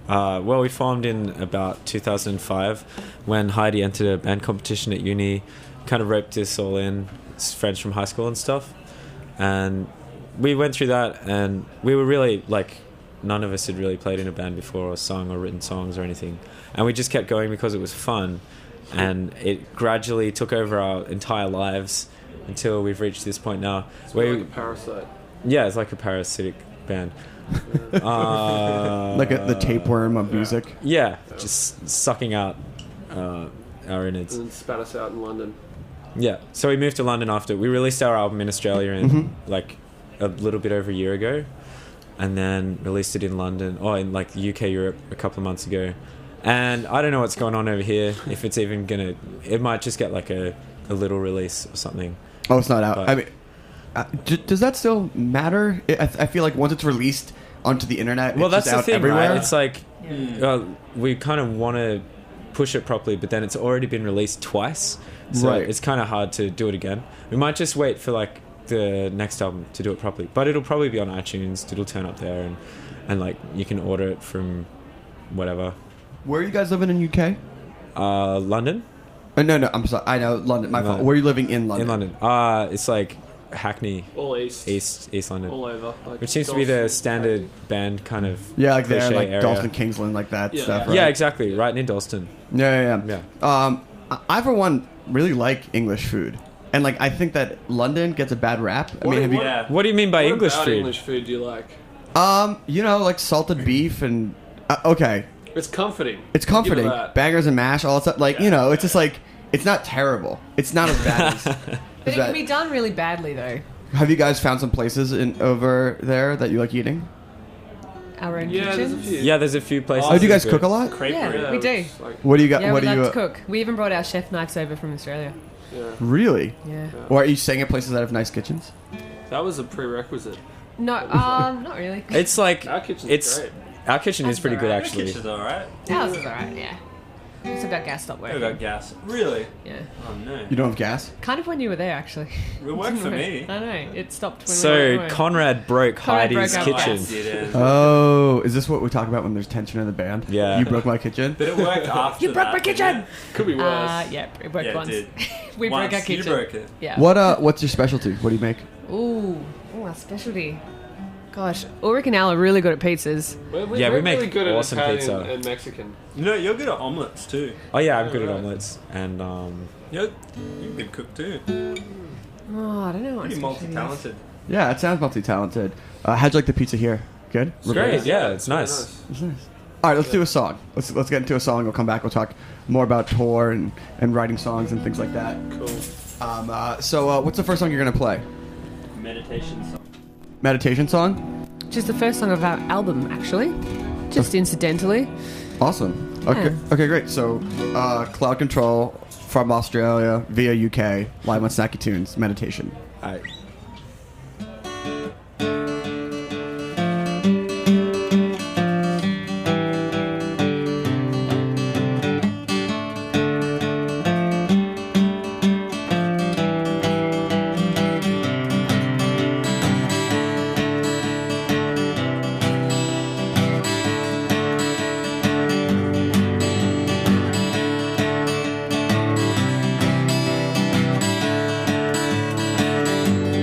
Well, we formed in about 2005 when Heidi entered a band competition at uni, kind of roped us all in, friends from high school and stuff. And we went through that, and we were really, none of us had really played in a band before or sung or written songs or anything. And we just kept going because it was fun. And it gradually took over our entire lives until we've reached this point now.
It's like a parasite.
Yeah, it's like a parasitic band.
Like the tapeworm of music.
Yeah, just sucking out our innards.
And then spat us out in London.
Yeah, so we moved to London after. We released our album in Australia in a little bit over a year ago. And then released it in London, in the UK, Europe, a couple of months ago. And I don't know what's going on over here. If it's even gonna, it might just get like a little release or something.
Oh, it's not out.
But-
I mean, does that still matter? I feel like once it's released onto the internet,
Well,
it's
that's
just
the
out
thing,
everywhere.
right? It's like we kind of want to push it properly, but then it's already been released twice, so
Right.
it's kind of hard to do it again. We might just wait for like the next album to do it properly, but it'll probably be on iTunes. It'll turn up there, and like you can order it from whatever.
Where are you guys living in UK?
London.
No, I'm sorry. I know London. My
No.
fault. Where are you living in London?
In London. It's like Hackney,
All east.
East London,
All over. Like
which seems to be the standard band kind of
Yeah, like there,
cliche
like
area.
Dalston, Kingsland, like that
Yeah.
stuff. Right?
Yeah, exactly. Right near Dalston.
Yeah. I for one really like English food, and like I think that London gets a bad rap. I mean, have you?
Yeah.
What do you mean by
What
English
about
food?
English food do you like?
You know, like salted beef and okay,
It's comforting.
it's
I'll give it
comforting.
that.
Bangers and mash, all that stuff. Like you know, it's just like it's not terrible. It's not as bad as.
But
as
it
that.
can be done really badly though.
Have you guys found some places over there that you like eating?
Our own
Yeah, there's a
kitchens.
few.
Yeah, there's a few places.
Oh, do you
that
guys
are
cook
good.
a lot?
Yeah, we do.
it's Like,
What do you got?
Yeah,
what
we
do you?
like to cook. We even brought our chef knives over from Australia.
yeah.
Really?
Yeah.
Or are you staying at places that have nice kitchens?
That was a prerequisite.
No, not really.
It's like
Our kitchen's
it's
great.
our kitchen is
That's
pretty good
alright.
actually.
Kitchen's alright.
Ours is alright. Yeah. It's about gas stopped
What
working.
about gas? Really?
Yeah.
Oh no.
You don't have gas?
Kind of when you were there, actually.
It worked for me.
I know. It stopped when we
So
went away.
Conrad broke
Conrad
Heidi's
broke our
kitchen.
gas.
It is.
Oh, is this what we talk about when there's tension in the band?
Yeah.
You broke my kitchen?
But it worked after
You broke
that,
my
didn't
kitchen!
it?
Could be worse.
Yeah, it broke
Yeah, it
once.
did.
We
Once
broke our kitchen.
You broke it.
Yeah.
What's your specialty? What do you make?
Ooh, our specialty. Gosh, Ulrich and Al are really good at pizzas.
Yeah, we
we're
make
really good at
awesome
Italian
pizza.
and Mexican.
You know, you're good at omelets too.
Oh yeah, I'm good at
right.
omelets and
You're a good cook too.
Oh, I don't know what
Pretty
my specialty is.
multi-talented.
Yeah, it sounds multi-talented. How'd you like the pizza here? Good?
it's great. Yeah, it's
very
nice.
All right, let's do a song. Let's get into a song. We'll come back. We'll talk more about tour and writing songs and things like that.
Cool.
So what's the first song you're going to play?
Meditation song.
Meditation song?
Which is the first song of our album, actually. Just incidentally.
Awesome. Okay,
Yeah.
okay, great. So Cloud Control from Australia via UK, live on Snacky Tunes, Meditation.
All right.
Meditation.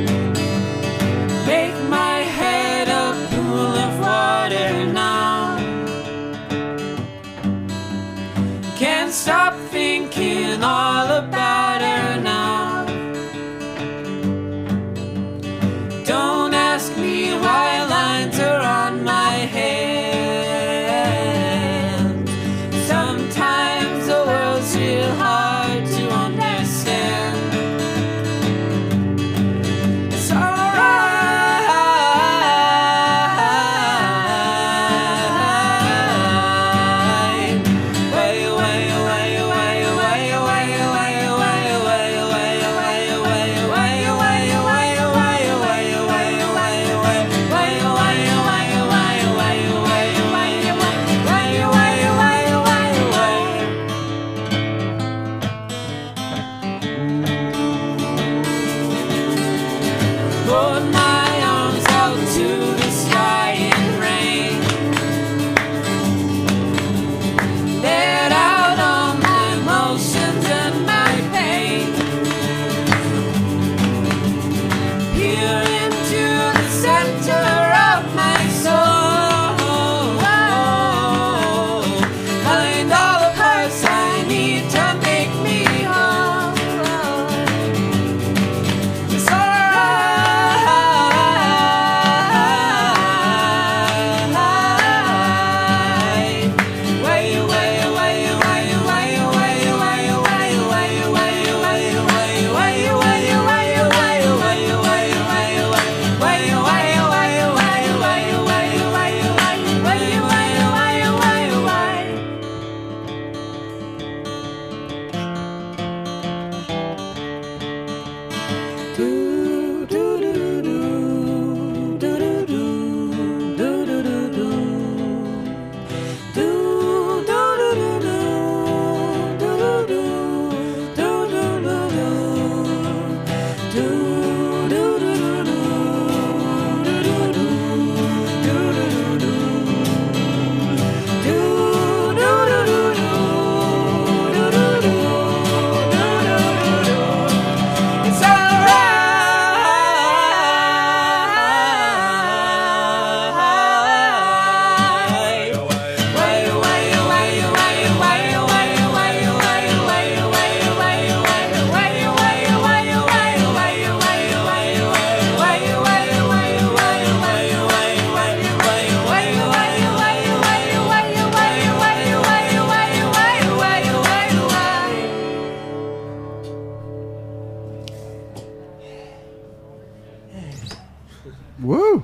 Woo!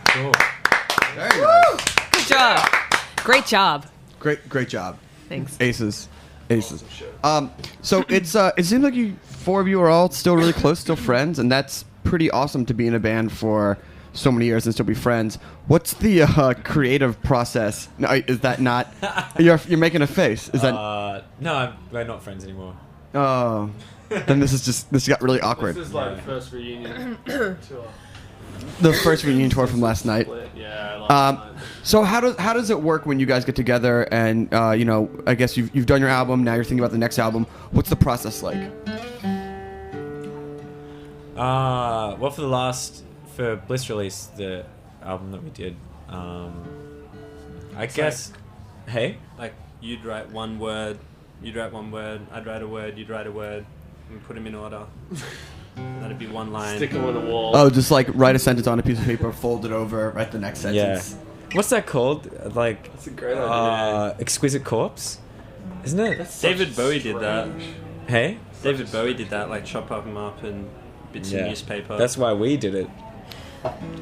Cool.
Very nice.
Good job. Great job.
Great job.
Thanks.
Aces. So it seems like you four of you are all still really close, still friends, and that's pretty awesome to be in a band for so many years and still be friends. What's the creative process? No, is that not? You're making a face. Is that?
No, we're not friends anymore.
Oh, then this got really awkward.
This is like first reunion tour.
The first reunion tour from last night.
Yeah. Last night.
So how does it work when you guys get together and I guess you've done your album, now you're thinking about the next album. What's the process like?
Well, for Bliss Release, the album that we did, I guess, hey?
Like, you'd write one word, I'd write a word, you'd write a word, and we put them in order. That'd be one line.
Stick them on the wall.
Oh, just like write a sentence on a piece of paper, fold it over, write the next sentence.
Yeah. What's that called? Like,
That's a great idea.
Exquisite Corpse? Isn't it?
That's
David Bowie did that.
Hey?
David Bowie did that, like chop them up in bits of newspaper.
That's why we did it.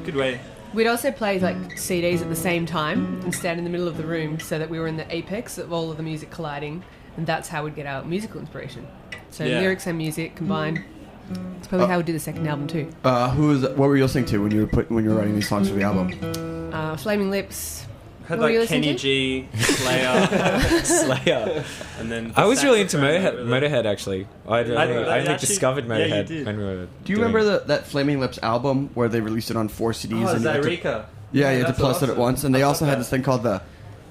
Good way.
We'd also play like CDs at the same time and stand in the middle of the room so that we were in the apex of all of the music colliding, and that's how we'd get our musical inspiration. So lyrics and music combined. It's probably how we did the second album too.
What were you listening to when you were writing these songs for the album?
Flaming Lips.
Had
What were you
like
listening
Kenny
to?
G, Slayer, and then
I was really into
saxophone with it.
Motorhead actually. I only
actually-
discovered
yeah, you
Motorhead
did.
when we were.
Do you remember that Flaming Lips album where they released it on 4 CDs?
Oh,
and you had to-
Zyreka.
Yeah, you had to
that's
plus it at
awesome.
once, and they
I
also
love
had
that.
this thing called the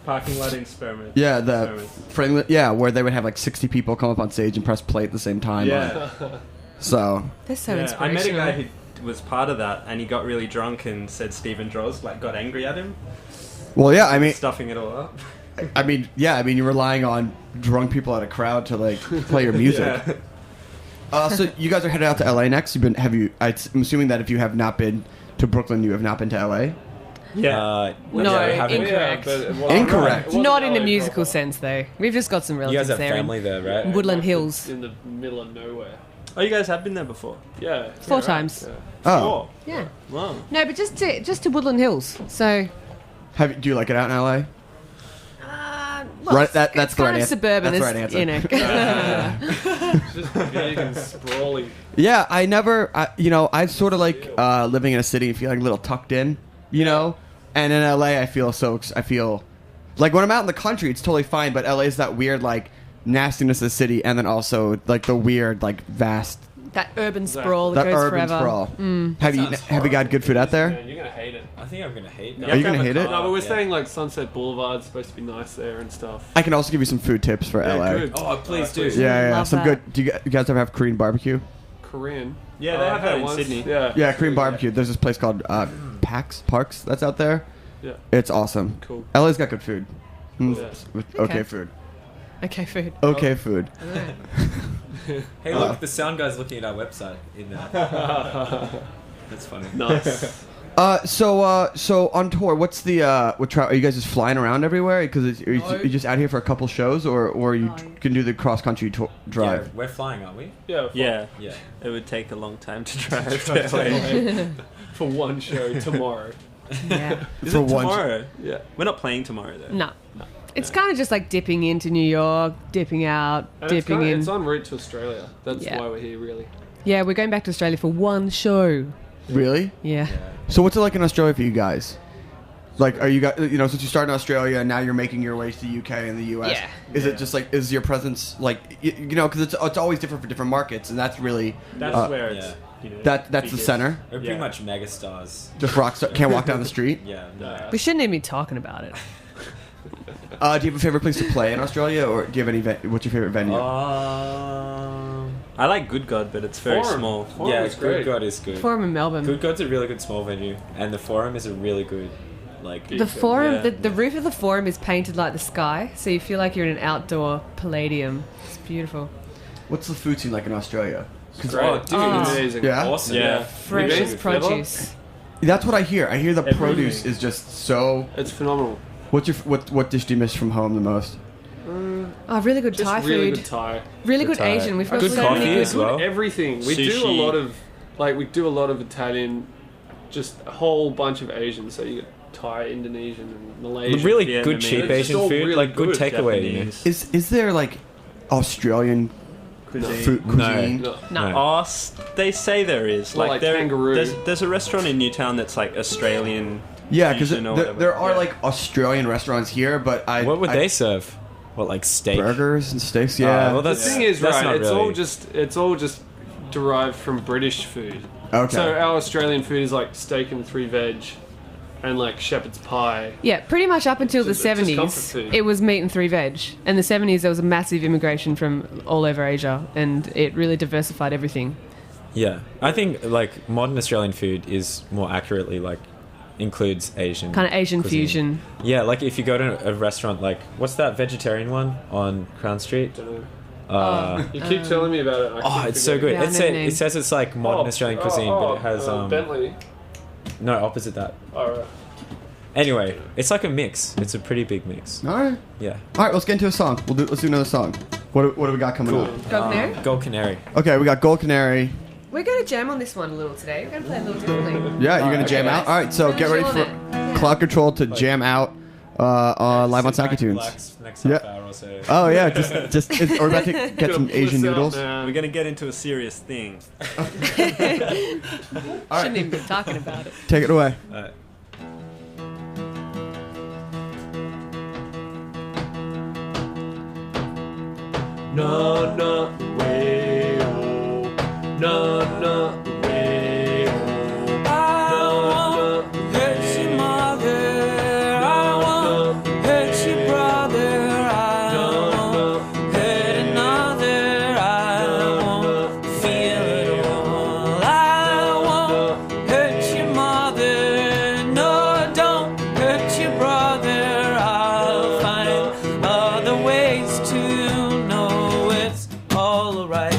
Parking lot experiment.
where they would have like 60 people come up on stage and press play at the same time.
Yeah.
So
They're so
I
inspirational.
met a guy who was part of that, and he got really drunk and said Stephen Droz got angry at him,
well, yeah, I mean,
stuffing it all up.
you're relying on drunk people at a crowd to like play your music.
Yeah.
So you guys are headed out to LA next. I'm assuming that if you have not been to Brooklyn, you have not been to LA.
Yeah.
No,
we haven't.
incorrect.
Incorrect.
Not in a musical sense though. We've just got some
You
relatives
guys have
there.
family there, right?
in Woodland Hills.
In the middle of nowhere.
Oh, you guys have been there before?
Yeah.
4 times.
Yeah.
Oh,
Yeah.
Wow.
No, but just to Woodland Hills. So.
do you like it out in LA?
Well,
Right, that's
it's
the right
kind of
answer.
suburban,
That's the right answer.
you know.
It's just big and sprawling.
Yeah, I sort of like living in a city and feel like a little tucked in, know. And in LA, I feel like when I'm out in the country, it's totally fine. But LA is that weird like nastiness of the city, and then also like the weird like vast
That urban sprawl that
that
goes
urban
forever.
sprawl. Have you got good food out there?
Man, you're gonna hate it.
I think I'm gonna hate it.
Are you gonna hate it?
No, but we're saying like Sunset Boulevard's supposed to be nice there and stuff.
I can also give you some food tips for
Yeah,
LA.
good.
Oh, please do.
Yeah,
Love
some
that.
good. Do you guys ever have Korean barbecue?
Korean.
Yeah, they have that in
once.
Sydney.
Yeah.
Yeah, Korean barbecue. There's this place called Parks that's out there.
Yeah.
It's awesome.
Cool.
LA's got good food.
Yeah.
With
Okay.
okay food.
Okay, food.
Okay food.
Hey, look, the sound guy's looking at our website in there. That's funny.
Nice.
So on tour, what's the are you guys just flying around everywhere? Because are you just out here for a couple shows, or you can do the cross country drive?
Yeah, we're flying, aren't we?
Yeah.
Yeah.
Yeah.
It would take a long time to drive to LA.
For one show tomorrow.
Yeah.
Is
For
it
one-
tomorrow?
Yeah.
We're not playing tomorrow though.
No. It's kind of just like dipping into New York, dipping out,
And
dipping in.
It's en route to Australia. That's
Yeah.
why we're here, really.
Yeah, we're going back to Australia for one show.
Really?
Yeah.
So what's it like in Australia for you guys? Like, are you guys, since you started in Australia and now you're making your way to the UK and the US?
Yeah.
Is it just like, is your presence like, because it's always different for different markets, and that's really
That's where it's.
yeah.
that's the
biggest.
center.
We're pretty
Yeah.
much megastars.
Just rock star, can't walk down the street.
Yeah. No.
We shouldn't even be talking about it.
Do you have a favorite place to play in Australia, or do you have any? What's your favorite venue?
I like Good God, but it's very
Forum.
small.
Forum
Yeah,
is great.
Good God is good.
Forum in Melbourne.
Good God's a really good small venue, and the Forum is a really good, like.
The forum,
Yeah.
the roof of the forum is painted like the sky, so you feel like you're in an outdoor palladium. It's beautiful.
What's the food scene like in Australia?
Great.
Oh, dude,
Oh.
it's
amazing.
Yeah?
awesome.
Yeah.
Fresh
been?
as produce.
That's what I hear. I hear the
Everything.
produce is just so.
It's phenomenal.
What's your what dish do you miss from home the most?
Oh, really good
Just
Thai
really
food.
good Thai.
Really good
Thai.
Asian. We've got
Good
so
coffee
many good.
as well.
Everything. We do a
Sushi.
lot of, we do a lot of Italian just a whole bunch of Asian. So you got Thai, Indonesian, and Malaysian.
Really
Vietnamese.
good cheap
It's
Asian
all
food,
really
like good
good.
takeaway. You know?
Japanese.
Is there like Australian
Cuisine.
cuisine?
No.
No.
Oh, they say there is.
Well, like kangaroo.
There's a restaurant in Newtown that's like Australian.
Yeah, because
fusion or
there
whatever.
are
Yeah.
like Australian restaurants here, but
What would they serve? What, like steak?
burgers and steaks? Yeah.
well,
The
that's,
thing is,
that's
right?
not
It's
really.
all just derived from British food.
Okay.
So our Australian food is like steak and 3 veg, and like shepherd's pie.
Yeah, pretty much up until the
It's just comfort
70s,
food.
it was meat and 3 veg. In the 70s, there was a massive immigration from all over Asia, and it really diversified everything.
Yeah, I think like modern Australian food is more accurately like includes Asian
Kind of Asian
cuisine.
fusion.
Yeah, like if you go to a restaurant, like what's that vegetarian one on Crown Street?
You keep telling me about it. I
Oh,
keep
it's so
forgetting.
good.
Yeah, I know the
It
name.
says it's like modern Australian cuisine, but it has
Bentley.
no opposite that.
All right.
Anyway, it's like a mix. It's a pretty big mix.
All right.
Yeah.
All right, let's get into a song. Let's do another song. What do we got coming up?
Gold Canary?
Gold Canary.
Okay, we got Gold Canary.
We're going to jam on this one a little today. We're going to play a little differently.
Yeah, you're gonna jam out. All right, so
We're
get ready
chill
for
on it.
Cloud Control to jam out live on Snacky Tunes.
Next
Yeah.
half hour or so.
Oh yeah, just we're about to get some Asian noodles.
We're gonna get into a serious thing.
Shouldn't even be talking about it.
Take it away.
Alright.
No, no, way, oh. No, no, way, oh. I won't hurt your mother. I won't hurt your brother. I won't hurt another. I won't feel it all. I won't hurt your mother. No, don't hurt your brother. I'll find other ways to know it's all alright.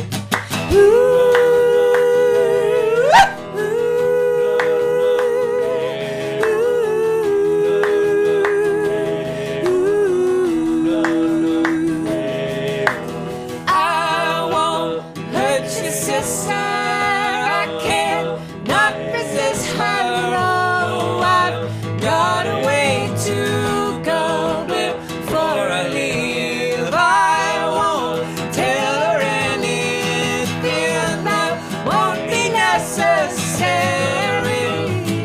I won't hurt your sister. I can't not resist her. Oh, I've got a way to go before I leave. I won't tell her anything that won't be necessary.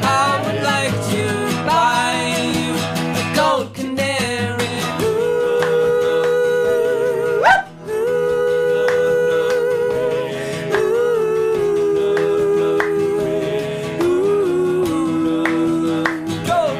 I would like to buy you a gold canary. Gold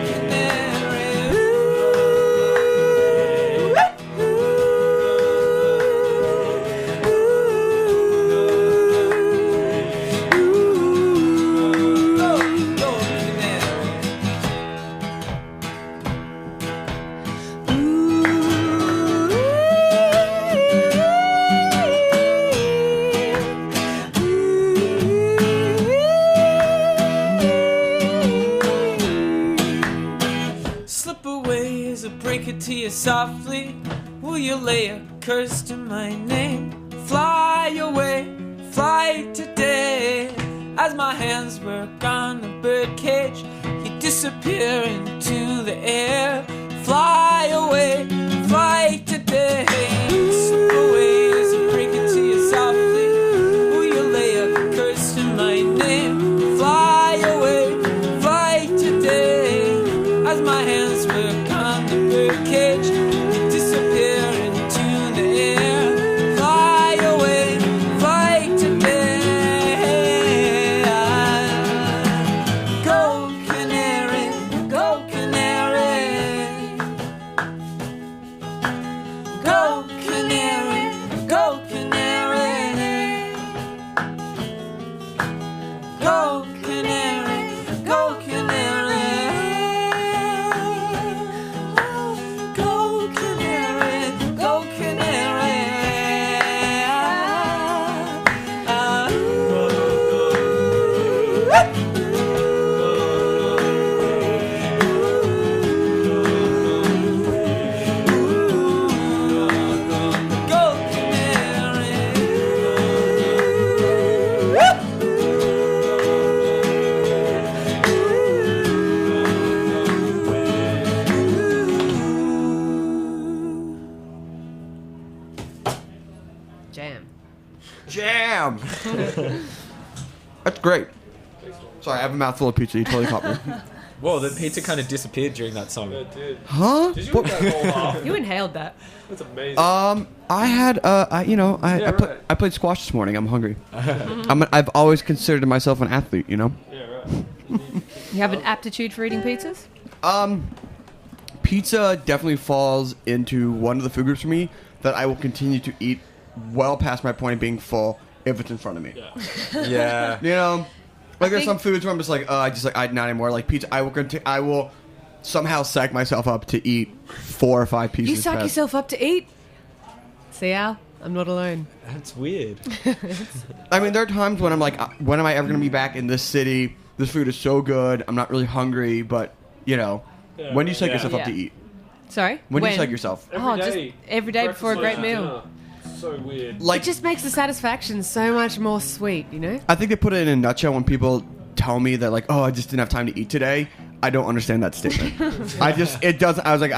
Slip away as I break it to you softly. Will you lay a curse to my name? Fly away, fly today. As my hands work on the birdcage, you disappear into the air. Fly away, fly today. Slip away as I break it to you softly. Will you lay a curse to my name? Fly away, fly today. As my hands work on the birdcage, you disappear into the air. Fly away, fly today. Gold canary, gold canary. Gold canary, gold canary. Gold canary, gold canary. Gold canary, gold canary. Gold canary.
That's great. Sorry, I have a mouthful of pizza. You totally caught me.
Whoa, the pizza kind of disappeared during that song.
Yeah, dude.
Huh?
Did you eat that whole half?
You inhaled that.
That's amazing.
I had, I played squash this morning. I'm hungry. I've always considered myself an athlete, you know?
Yeah, right.
You have an aptitude for eating pizzas?
Pizza definitely falls into one of the food groups for me that I will continue to eat well past my point of being full if it's in front of me.
Yeah.
You know? Like there's some foods where I'm just like, not anymore. Like pizza, I will somehow psych myself up to eat 4 or 5 pieces.
You psych yourself up to eat? See, Al? I'm not alone.
That's weird.
I mean, there are times when I'm like, when am I ever going to be back in this city? This food is so good. I'm not really hungry, but, you know, when do you psych yourself up to eat?
Sorry?
When do you psych yourself?
Just every day before a great meal.
So weird.
Like,
it just makes the satisfaction so much more sweet, you know?
I think they put it in a nutshell when people tell me that, like, oh, I just didn't have time to eat today. I don't understand that statement. I was like,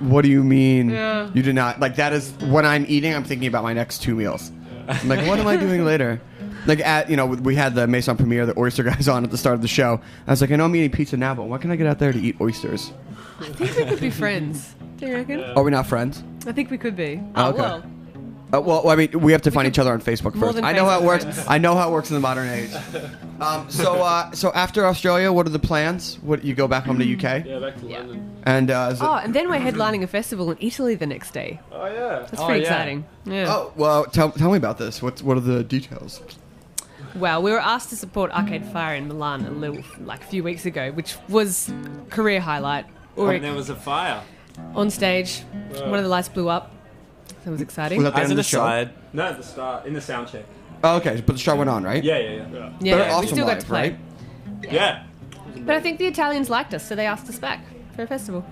what do you mean you did not? Like, that is, when I'm eating, I'm thinking about my next 2 meals. I'm like, what am I doing later? Like, we had the Maison premiere, the oyster guys on at the start of the show. I was like, I know I'm eating pizza now, but why can I get out there to eat oysters?
I think we could be friends. Do you reckon?
Are we not friends?
I think we could be.
Oh, okay.
Well.
Well, I mean, we have to find each other on Facebook
More
first.
than
I know how it
Facebook
works.
friends.
I know how it works in the modern age. So after Australia, what are the plans? What, you go back home to UK?
Yeah, back to London.
And
and then we're headlining a festival in Italy the next day.
Oh, yeah.
That's pretty exciting. Yeah.
Oh, well, tell me about this. What are the details?
Well, we were asked to support Arcade Fire in Milan a few weeks ago, which was career highlight.
And there was a fire.
On stage, one of the lights blew up. That was exciting.
Was that the
As
end
an
of the show?
aside, no, at the start, in the sound check.
Oh, okay, but the show went on, right?
Yeah.
But
Yeah,
awesome
we still got
live,
to play.
right?
Yeah.
But I think the Italians liked us, so they asked us back for a festival.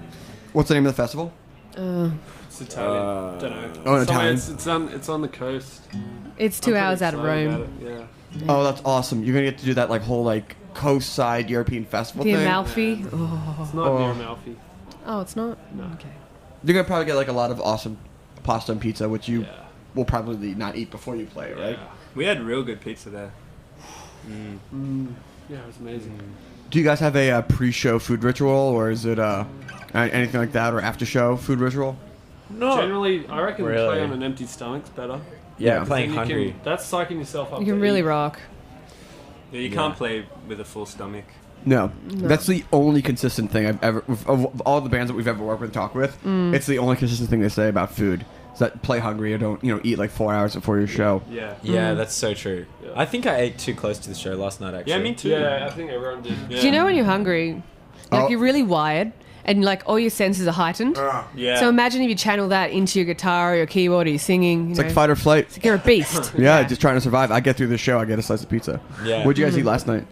What's the name of the festival?
It's Italian. Don't know.
Oh, in Italian.
It's on the coast.
It's 2 hours out of Rome.
Yeah.
Oh, that's awesome. You're going to get to do that whole coast side European festival
The
thing.
Amalfi.
It's not near Amalfi.
Oh, it's not?
No.
Okay.
You're going to probably get a lot of awesome pasta and pizza, which you will probably not eat before you play, right?
We had real good pizza there.
Yeah, it was amazing.
Do you guys have a pre-show food ritual, or is it anything like that, or after-show food ritual?
No. Generally, I reckon
Really?
play on an empty stomach's better.
Yeah, playing
Then you
hungry.
that's psyching yourself up.
You
to
can really
eat.
rock.
Yeah, you can't play with a full stomach.
No. That's the only consistent thing I've ever, of all the bands that we've ever worked with and talked with, it's the only consistent thing they say about food. Is that play hungry or don't, eat 4 hours before your show.
Yeah.
Yeah, that's so true.
Yeah.
I think I ate too close to the show last night, actually.
Yeah, me too.
Yeah, I think everyone did.
Yeah.
Do you know when you're hungry,
Oh.
you're really wired, and all your senses are heightened?
Yeah.
So imagine if you channel that into your guitar or your keyboard or your singing.
It's like fight or flight.
It's like you're a beast.
Yeah, just trying to survive. I get through the show, I get a slice of pizza.
Yeah.
What'd you guys eat last night?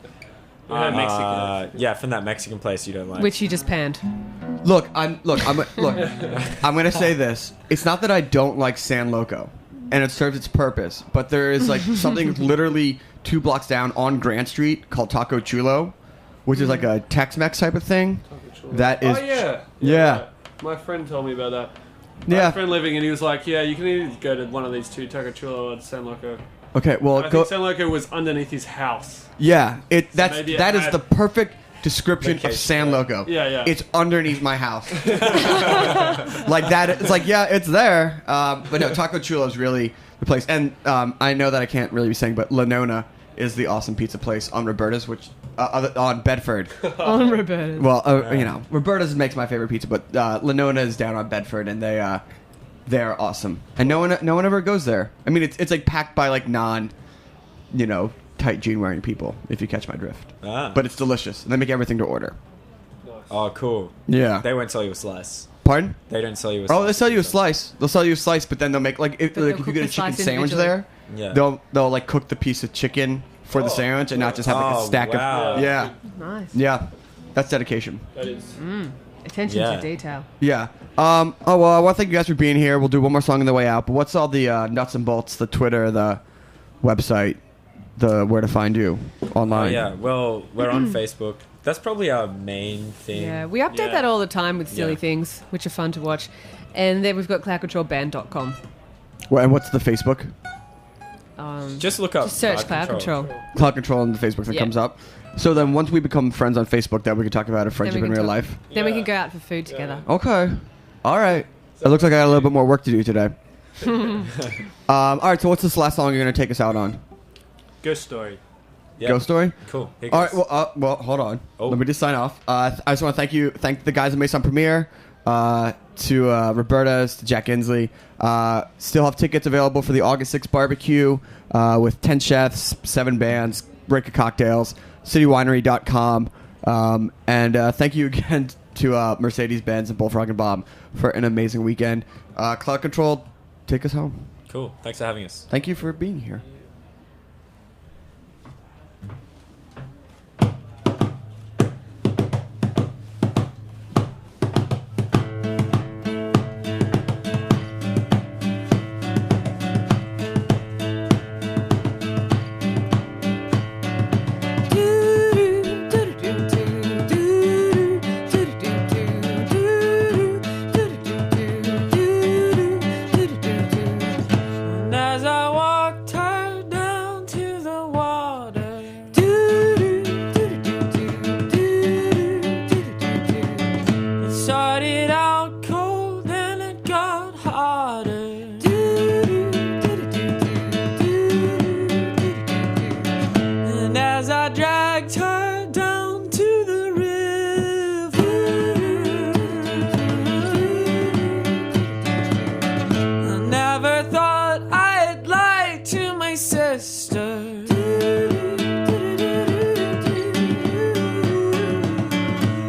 Mexican.
From that Mexican place you don't like.
Which you just panned.
Look, I'm gonna say this. It's not that I don't like San Loco, and it serves its purpose, but there is something literally 2 blocks down on Grant Street called Taco Chulo, which is like a Tex-Mex type of thing. That is.
Oh yeah.
Yeah.
Right. My friend told me about that.
Yeah.
My friend living, and he was like, "Yeah, you can either go to one of these two, Taco Chulo or San Loco."
Okay, well,
And I
go.
think San Loco was underneath his house.
Yeah, that
maybe it
is
had-
the perfect description of
Location.
San Loco.
Yeah.
It's underneath my house. Like that. It's it's there. But no, Taco Chulo is really the place. And I know that I can't really be saying, but La Nona is the awesome pizza place on Roberta's, which on Bedford.
On Roberta's.
Well, Roberta's makes my favorite pizza, but La Nona is down on Bedford, and they're awesome. And no one ever goes there. I mean, it's packed by non, tight jean wearing people, if you catch my drift. But it's delicious, and they make everything to order.
Oh, cool.
Yeah.
They won't sell you a slice.
Pardon?
They don't sell you a slice.
Oh, they sell you a slice. They'll sell you a slice, but then they'll make if
they'll
you
cook
get
the
a chicken
slice
sandwich
individually.
there,
Yeah.
they'll cook the piece of chicken for the sandwich and not just have a stack
wow.
of yeah.
Nice.
Yeah. That's dedication.
That is.
Attention
Yeah.
to detail.
Yeah. Oh well, I want to thank you guys for being here. We'll do one more song on the way out. But what's all the nuts and bolts? The Twitter, the website, the where to find you
Oh,
online.
yeah. Well, we're on Facebook. That's probably our main thing.
Yeah, we update that all the time with silly
Yeah.
things, which are fun to watch. And then we've got cloudcontrolband.com.
Well, and what's the Facebook?
Just look up
Just search Cloud Control.
Cloud Control on the Facebook that
Yeah.
comes up. So then once we become friends on Facebook, then we can talk about a friendship in real life.
Then we can go out for food together.
Okay. All right. It looks like I got a little bit more work to do today. All right, so what's this last song you're going to take us out on?
Ghost Story.
Yep.
Ghost Story?
Cool. Here
All right,
goes.
well, hold on.
Oh.
Let me just sign off. I just want to thank the guys at Maison Premiere, to Roberta's, to Jack Inslee. Still have tickets available for the August 6th barbecue with 10 chefs, 7 bands, break of cocktails, citywinery.com. And thank you again to Mercedes-Benz and Bullfrog and Bob for an amazing weekend. Cloud Control, take us home.
Cool. Thanks for having us.
Thank you for being here.
And as I walked her down to the water, it started out cold and it got hotter. And as I dragged her down to the river, I never thought I'd lie to my sister.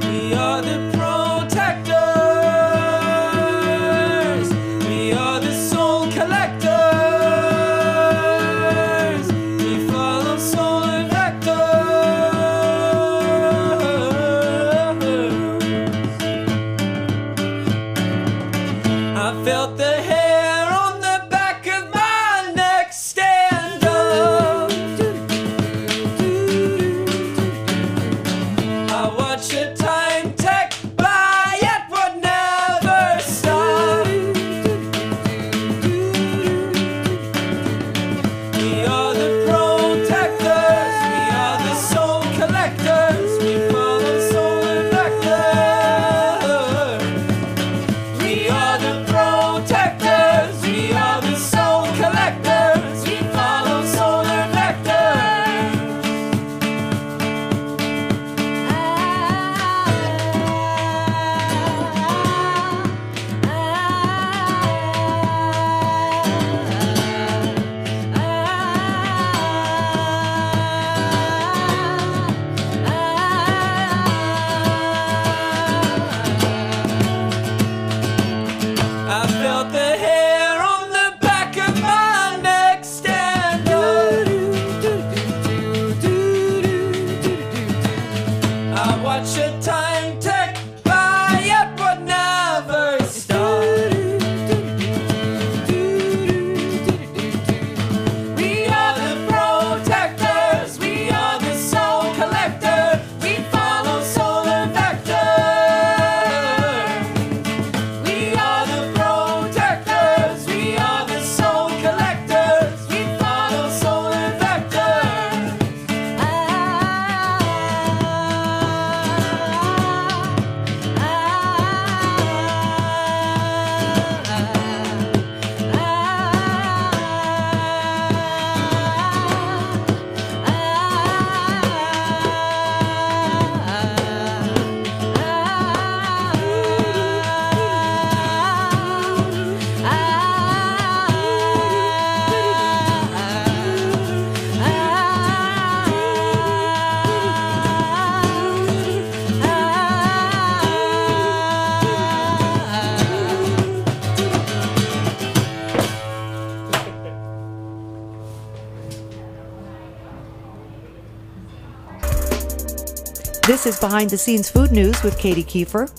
We are the protectors. We are the soul collectors. We follow solar vectors. I felt the hair on the back of my neck stand up. I watched the time tick by, it would never stop. We are the protectors, we are the soul collectors, we follow solar vectors. We are the protectors, we are the soul collectors, we follow solar vectors. I felt the hair on the back of my neck stand up. I watched the time tick by, it would never stop. We are the protectors, we are the soul collectors, we follow solar vectors. We are the protectors, we are the soul collectors, we follow solar vectors.
This is Behind the Scenes Food News with Katie Kiefer.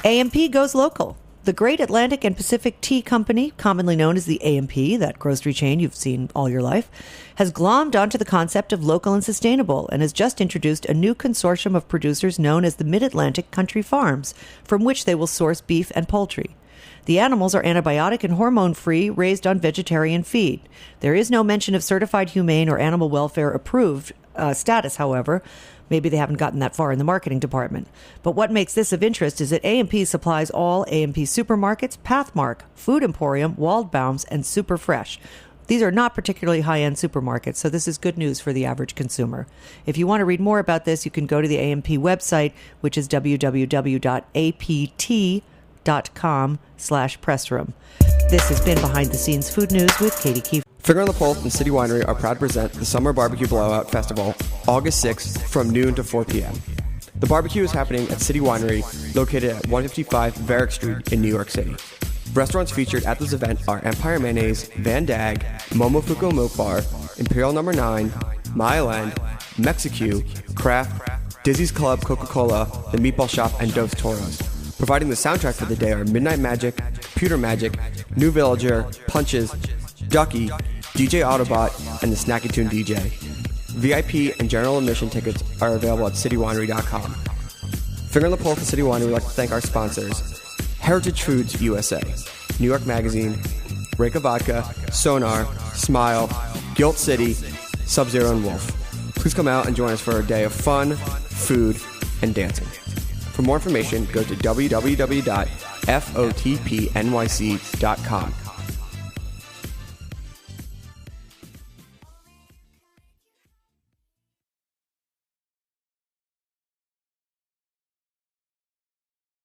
AMP goes local. The Great Atlantic and Pacific Tea Company, commonly known as the AMP, that grocery chain you've seen all your life, has glommed onto the concept of local and sustainable and has just introduced a new consortium of producers known as the Mid-Atlantic Country Farms, from which they will source beef and poultry. The animals are antibiotic and hormone-free, raised on vegetarian feed. There is no mention of certified humane or animal welfare approved status, however. Maybe they haven't gotten that far in the marketing department. But what makes this of interest is that A&P supplies all A&P supermarkets, Pathmark, Food Emporium, Waldbaum's, and Super Fresh. These are not particularly high-end supermarkets, so this is good news for the average consumer. If you want to read more about this, you can go to the A&P website, which is www.apt.com/pressroom. This has been Behind the Scenes Food News with Katie Keefe.
Finger on the Pulse and City Winery are proud to present the Summer Barbecue Blowout Festival, August 6th from noon to 4 p.m. The barbecue is happening at City Winery, located at 155 Varick Street in New York City. Restaurants featured at this event are Empire Mayonnaise, Van Dag, Momofuku Milk Bar, Imperial No. 9, Mile End, Mexicu, Kraft, Dizzy's Club Coca-Cola, The Meatball Shop, and Dos Toros. Providing the soundtrack for the day are Midnight Magic, Computer Magic, New Villager, Punches, Ducky, DJ Autobot, and the Snacky Tune DJ. VIP and general admission tickets are available at citywinery.com. Finger on the Pulse at City Winery would like to thank our sponsors: Heritage Foods USA, New York Magazine, Reka Vodka, Sonar, Smile, Guilt City, Sub-Zero, and Wolf. Please come out and join us for a day of fun, food, and dancing. For more information, go to www.fotpnyc.com.